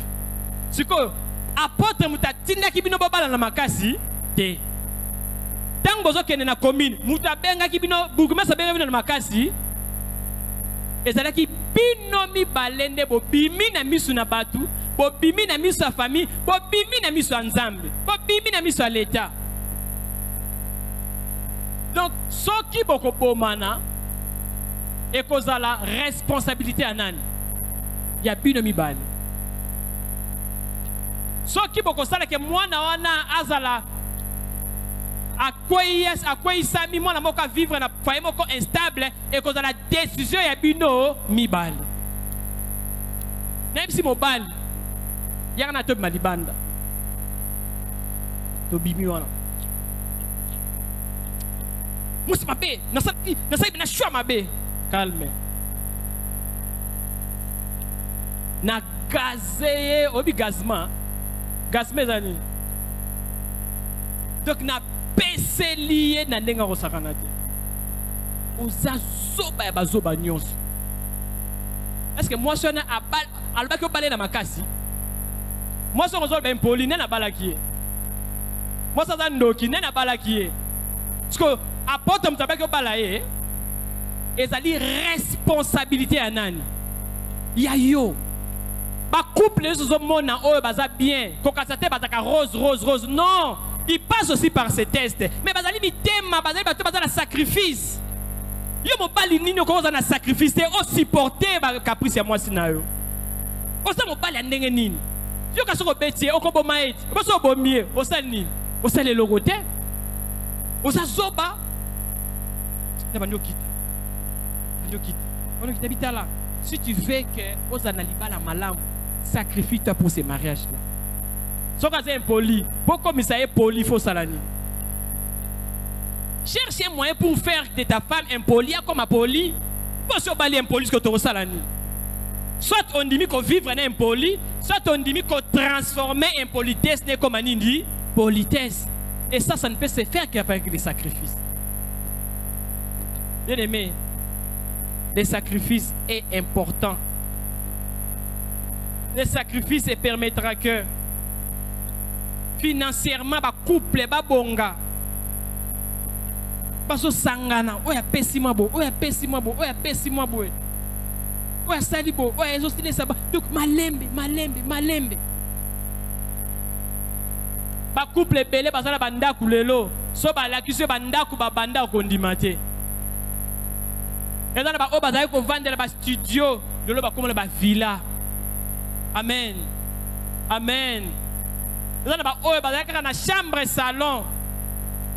[SPEAKER 2] Siko apôtre mutatinda kibino bobala na makasi te. Tango bozo kene na commune mutabenga kibino bourgmestre benga bino na makasi. Ezalaki bino mi balende bobimi na misu na batu, bobimi na misu ya famille, bobimi na misu ya nzambe, bobimi na misu ya l'État. Donc soki boko bomana ekozala responsabilité ya nani? Ya bino mi bale. Soki boko sala ke mwana wana azala akwei sami mwana moka vivre na foyer moko instable et cause la décision ya bino mibali. Même si mobali yana to malibanda. To bimi wana. Musi mabe, na sabi na shwa mabe. Calme. Na gazeye obi gazma. Gazme zani. Donc na pese lié na ndenga rosakana te. Oza zoba ya bazoba nyonso. Est-ce que moi je na abal alba ko balé na makasi? Moi so zoba impoli na balaki. Moi ça za ndoki na balaki. Parce que apôtre mtabe ko balaye ezali responsabilité ya nani? Ya yo. Ba couple zo mona oyo baza bien. Kokasate bazaka rose non. Il passe aussi par ces tests. Mais bazali mitema, bazali bato bazala sacrifice. Yo mo bali nini ko za na sacrifice te o supporter ba caprice ya mwasi na yo. O sa mo bali ndenge nini? Yo ka soko betie o ko boma eti. O so bomie, o sa nini? O sa le logote. O sa zoba. Ne banyo kita. Banyo kita. On kita bitala. Si tu veux que ozana libala malamu, sacrifie-toi pour ces mariages là. Si tu es impoli, pourquoi tu es poli, il faut salani. Cherche un moyen pour faire de ta femme impolie comme impoli. Pourquoi tu es impoli que tu es salani? Soit on dit qu'on vivre en impoli, soit on dit qu'on transforme impolitesse comme un indi politesse. Et ça ne peut se faire qu'avec des sacrifices. Bien aimé, les sacrifices est important. Les sacrifices permettra que financièrement ba couple ba bonga baso sangana oya pesi mabo oya pesi mabo oya pesi mabo oya salibo oya ezostine saba donc malembe ba couple belé bazala bandaku lelo so ba lakise bandaku ba banda kondima te ezana ba o bazali ko vendre ba studio lelo ba komona ba villa. Amen. Amen. Ezana ba o bazali kaka na chambre salon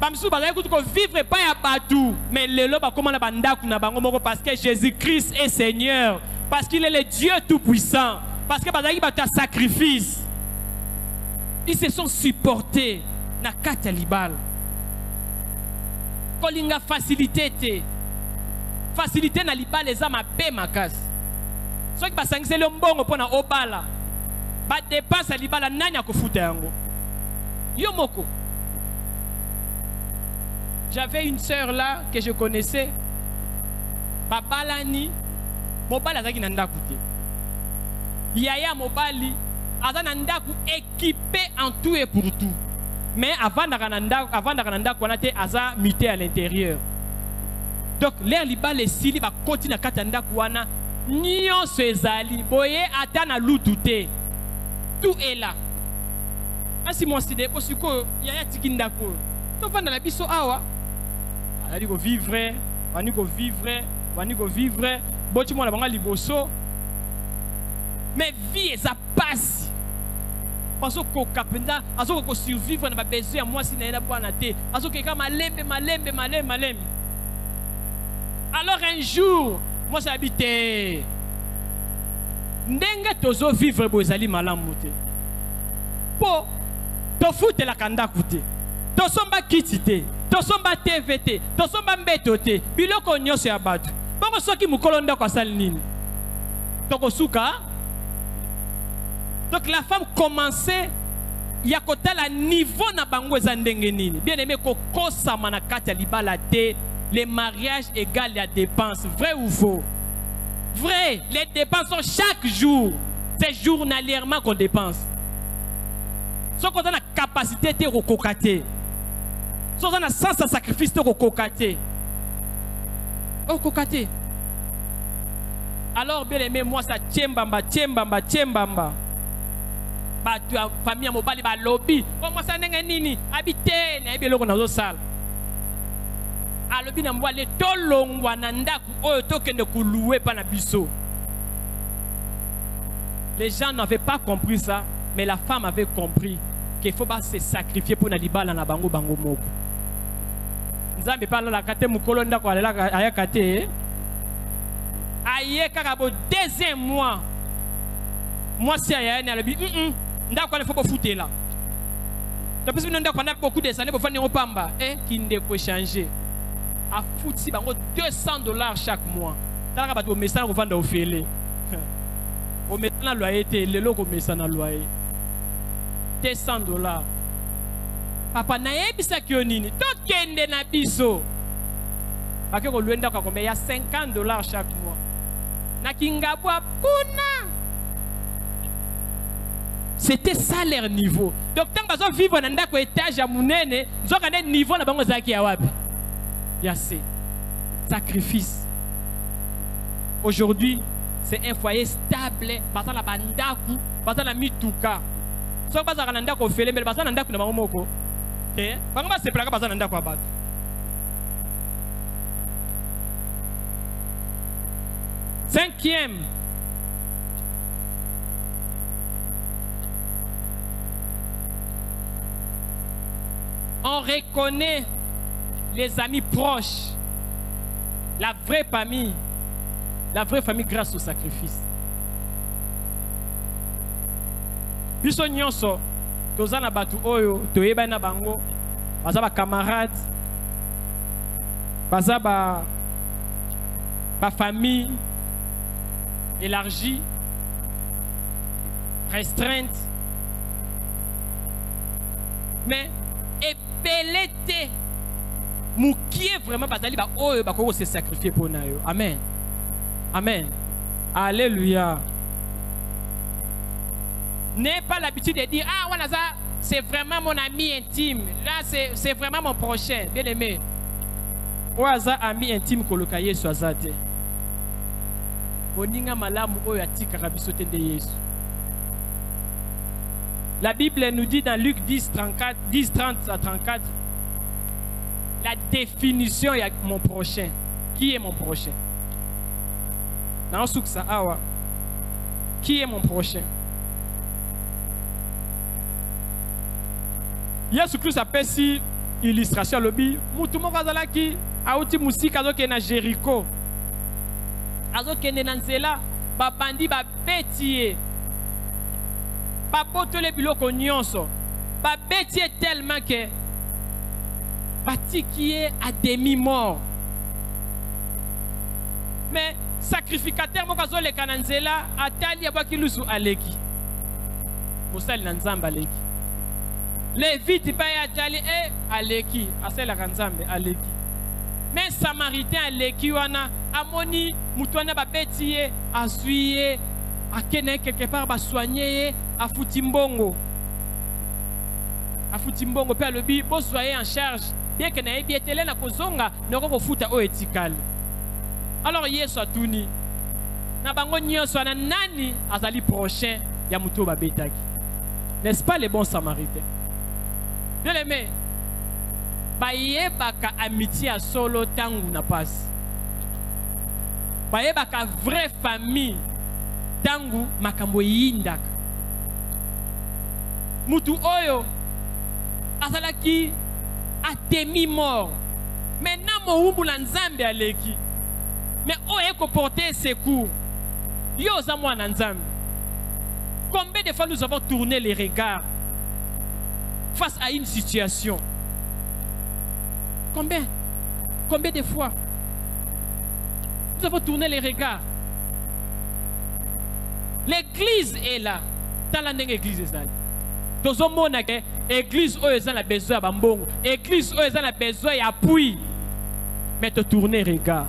[SPEAKER 2] bamsu bazali ko vivre pas ya batu mais lelo ba komona bandaku na bango moko parce que Jésus-Christ est Seigneur, parce qu'il est le Dieu tout puissant, parce que bazali ba ta sacrifice. Ils se sont supportés na kati libal. Kolinga facilité facilité na libal les ama pe makas. Ceux qui basangise le mbongo pona obala ba dépense libala nani akofuta yango yo moko. J'avais une sœur là que je connaissais. Babalani mobali azaki na ndaku te. Yaya mobali azana ndaku équipé en tout et pour tout. Mais avant d'arriver ndaku on a été aza muté à l'intérieur. Donc l'air liba les sili va continuer à katanda kuana nyon sezali boye atana lututé. Tout est là. Asi mon sidé posiko yaya tikindako. To vanda la biso awa. Ali ko vivre, wani ko vivre, boti mo na banga liboso. Mais vie ça passe. Parce que kapenda, aso ko survivre na ba besoin moi si na bwana te. Aso ke ka malembe. Alors un jour, moi ça habité. Ndenge tozo vivre bozali malamu te. Po to foute la kanda koute. To somba kitite, to somba TVT, to somba mbetote. Biloko nyose ya batu. Bongo soki mukolo ndako asali nini? Toko suka. Donc la femme commençait ya kotala niveau na bango eza ndenge nini. Bien aimé kokosa manakati ya libala te. Les mariages égale la dépense. Vrai ou faux? Vrai. Les dépenses sont chaque jour. C'est journalièrement qu'on dépense. Si on a la capacité de recocater. Si on a sens de sacrifice de recocater. Recocater. Alors, bien aimé, moi, ça tchembamba. Bah, tu as famille à mobile, bah, lobby. Moi, ça n'est nini. Habité, n'a pas l'eau dans nos salles. Alobi na mwale tolongwa na ndaku oyo tokende kuluwe pa na biso. Les gens n'avaient pas compris ça, mais la femme avait compris qu'il faut pas se sacrifier pour na libala na bango moko. Nzambe parle la kate mukolo ndako alela aya kate. Aye kaka bo deuxième mois. Moi si aya ni alobi ndako ne faut pas fouter là. Depuis que ndako na beaucoup de années pour faire pamba kinde ko changer. A foutu bango $200 chaque mois. Tant que bato message ko vanda ofele. O metana loyer te lelo ko mesana loyer. $200. Papa na yebisa kyo nini? To kende na biso. Parce que luenda ko combien? Il y a $50 chaque mois. Na kingabwa kuna. C'était ça leur niveau. Donc tant que bazo vivre na ndako étage ya munene, nzoka ne niveau na bango zaki ya wapi? Yassé. Sacrifice. Aujourd'hui, c'est un foyer stable. Basa la bandaku, basa la mituka. So basa la ndako fele, mais basa la ndaku na mamoko. Eh? Banga se plaka basa la ndako abatu. Cinquième. On reconnaît les amis proches, la vraie famille grâce au sacrifice. Biso nyonso toza na batu oyo toyeba na bango baza ba camarades baza ba famille élargie restreinte mais épelete qui est vraiment basali ba oyo ba ko se sacrifier pour nayo. Amen. Amen. Alléluia. N'ayez pas l'habitude de dire ah voilà ça c'est vraiment mon ami intime. Là c'est vraiment mon prochain. Bien aimé. Oaza ami intime koloka Yesu azate. Oninga malamu oyo atika biso te nde Yesu. La Bible nous dit dans Luc 10, 30 à 34 la définition de mon prochain. Qui est mon prochain? Dans Souksa Awa, qui est mon prochain? Yesu Christ appelle si illustration lobby. Moutoumou Kazalaki, Aouti Moussi Kazoke na Jéricho. Azoke na Nzela, Babandi Babetiye. Babotole biloko nyonso. Babetiye tellement que Batikiye à demi-mort. Mais sacrificateur mokazo le kananzela atali abakilusu aleki. Mosali nanzamba aleki. Lévite pa ya atali aleki, asela kanzambe aleki. Mais samaritain aleki wana amoni mutwana babetiye asuye akene quelque part ba soigner afuti mbongo. Afuti mbongo pe alobi bo soyez en charge. Bien que na ebietele na kozonga noko kofuta o etikali. Alors Yesu atuni na bango nyonso na nani azali prochain ya muto babetaki. N'est-ce pas les bons samaritains? Bien aimé, bayebaka amitié à solo tangu na passe. Bayebaka vraie famille tangu makambo yindaka. Mutu oyo azalaki a demi-mort. Maintenant mo la nzambe aleki. Mais où est qu'on portait secours? Yo zamwa nanzambe. Combien de fois nous avons tourné les regards face à une situation? Combien? Combien de fois nous avons tourné les regards? L'église est là. Dans la église est là. Dans le monde, l'église a besoin de bambongo. L'église a besoin d'appui. Mais de tourner les regards.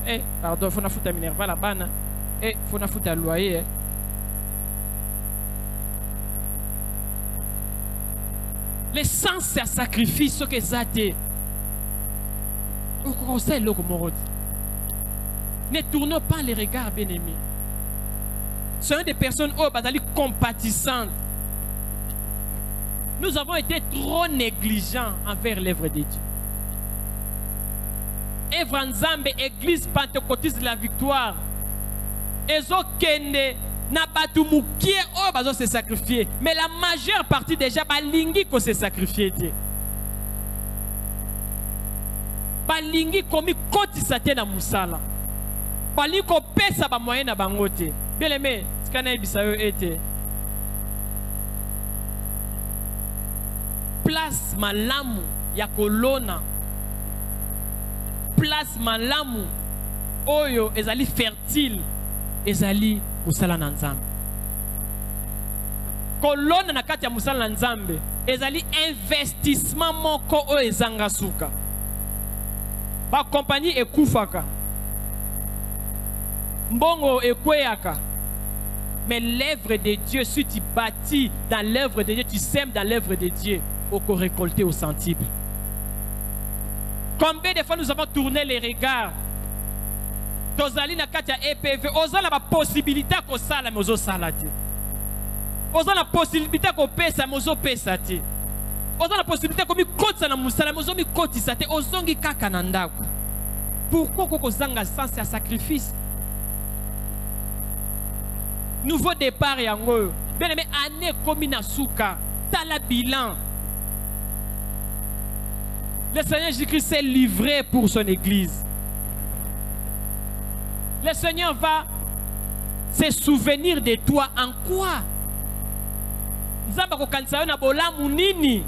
[SPEAKER 2] Eh, pardon, il faut foutre à Minerva là-bas. Eh, il faut foutre à loyer. L'essence, c'est un sacrifice que ça a été. Au conseil, le Comorot. Ne tournons pas les regards, bien-aimés. Ce sont des personnes compatissantes. Nous avons été trop négligents envers l'œuvre de Dieu. Œuvre Nzambe, Église pentecôtiste de la victoire. Ezo kende na batu mukie o bazo se sacrifier. Mais la majeure partie déjà balingi ko se sacrifier. Balingi komi koti sate na musala. Balingi ko pesa ba moyen na bangote. Bien aimé, ce qu'on a bisayo était place malamu ya kolona. Place malamu oyo ezali fertile ezali musala na nzambe. Kolona na kati ya musala na nzambe ezali investissement moko oyo ezanga suka. Ba compagnie ekufaka. Mbongo ekweyaka. Mais l'œuvre de Dieu, si tu bâtis dans l'œuvre de Dieu, tu sèmes dans l'œuvre de Dieu, au récolter au centuple. Combien de fois nous avons tourné les regards? Tozali na kati ya EPV, oza la possibilité ko sala mozo salate. Oza la possibilité ko pesa mozo pesa te. Oza la possibilité ko mi kotsa na musala mozo mi kotisa te, ozongi kaka na ndako. Pourquoi ko zanga sens ya sacrifice? Nouveau départ yango. Bien aimé, année comme na souka, tala bilan. Le Seigneur Jésus-Christ s'est livré pour son église. Le Seigneur va se souvenir de toi en quoi? Nzamba ko kanisa yo na bolamu nini?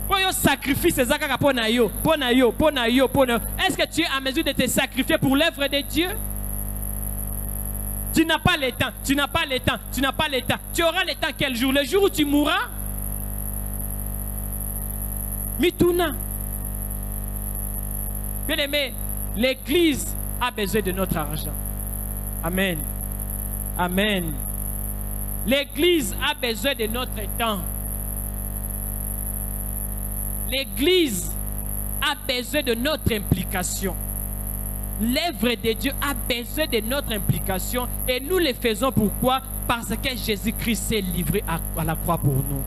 [SPEAKER 2] Pour yo sacrifice ezaka pona yo, pona yo, pona yo, pona. Est-ce que tu es en mesure de te sacrifier pour l'œuvre de Dieu? Tu n'as pas le temps, tu n'as pas le temps, tu n'as pas le temps. Tu auras le temps quel jour? Le jour où tu mourras? Mituna. Bien aimé, l'église a besoin de notre argent. Amen. Amen. L'église a besoin de notre temps. L'Église a besoin de notre implication. L'œuvre de Dieu a besoin de notre implication et nous le faisons pourquoi? Parce que Jésus-Christ s'est livré à la croix pour nous.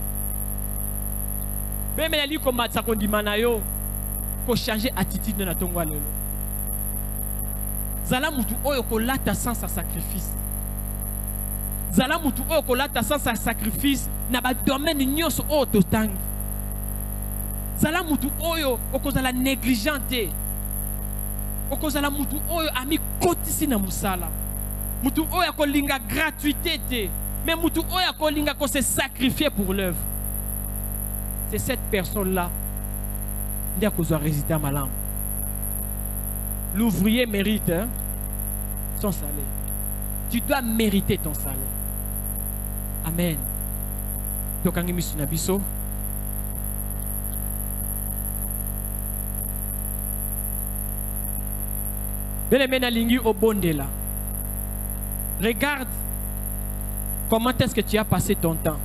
[SPEAKER 2] Même si on a changer attitude de notre lelo. Zala mutu oyo kolata sans sa sacrifice. Zala mutu oyo kolata sans sa sacrifice na ba domaine nyonso oyo totangi. Zala mutu oyo okozala négligente. Okozala mutu oyo ami kotisi na musala. Mutu oyo akolinga gratuité te. Mais mutu oyo akolinga ko se sacrifier pour l'œuvre. C'est cette personne-là qui a résidé à Malam. L'ouvrier mérite son salaire. Tu dois mériter ton salaire. Amen. Donc, on biso. Regarde comment est-ce que tu as passé ton temps.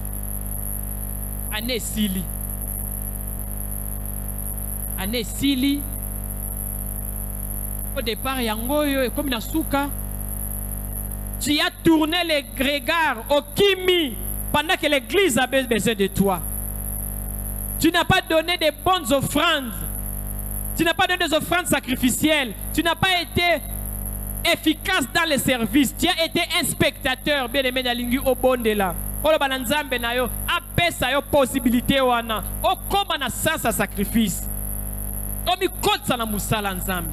[SPEAKER 2] Année Sili. Année Sili. Au départ, Yangoyo, comme Nasuka, tu as tourné les regards au Kimi pendant que l'église avait besoin de toi. Tu n'as pas donné de bonnes offrandes. Tu n'as pas donné des offrandes sacrificielles. Tu n'as pas été efficace dans les services. Tu as été un spectateur. Bien aimé, Nalingi au Bondela. Olo bananzambe na yo apesa yo possibilité wana. O koma na sans sacrifice. Omi kotsa na musala nzambe.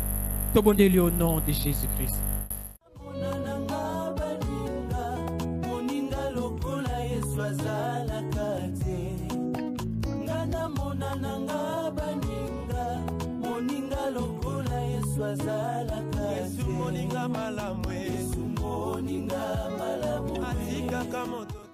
[SPEAKER 2] Tobondeli au nom de Jésus-Christ.
[SPEAKER 1] Yesu moninga malamu, atika kamoto.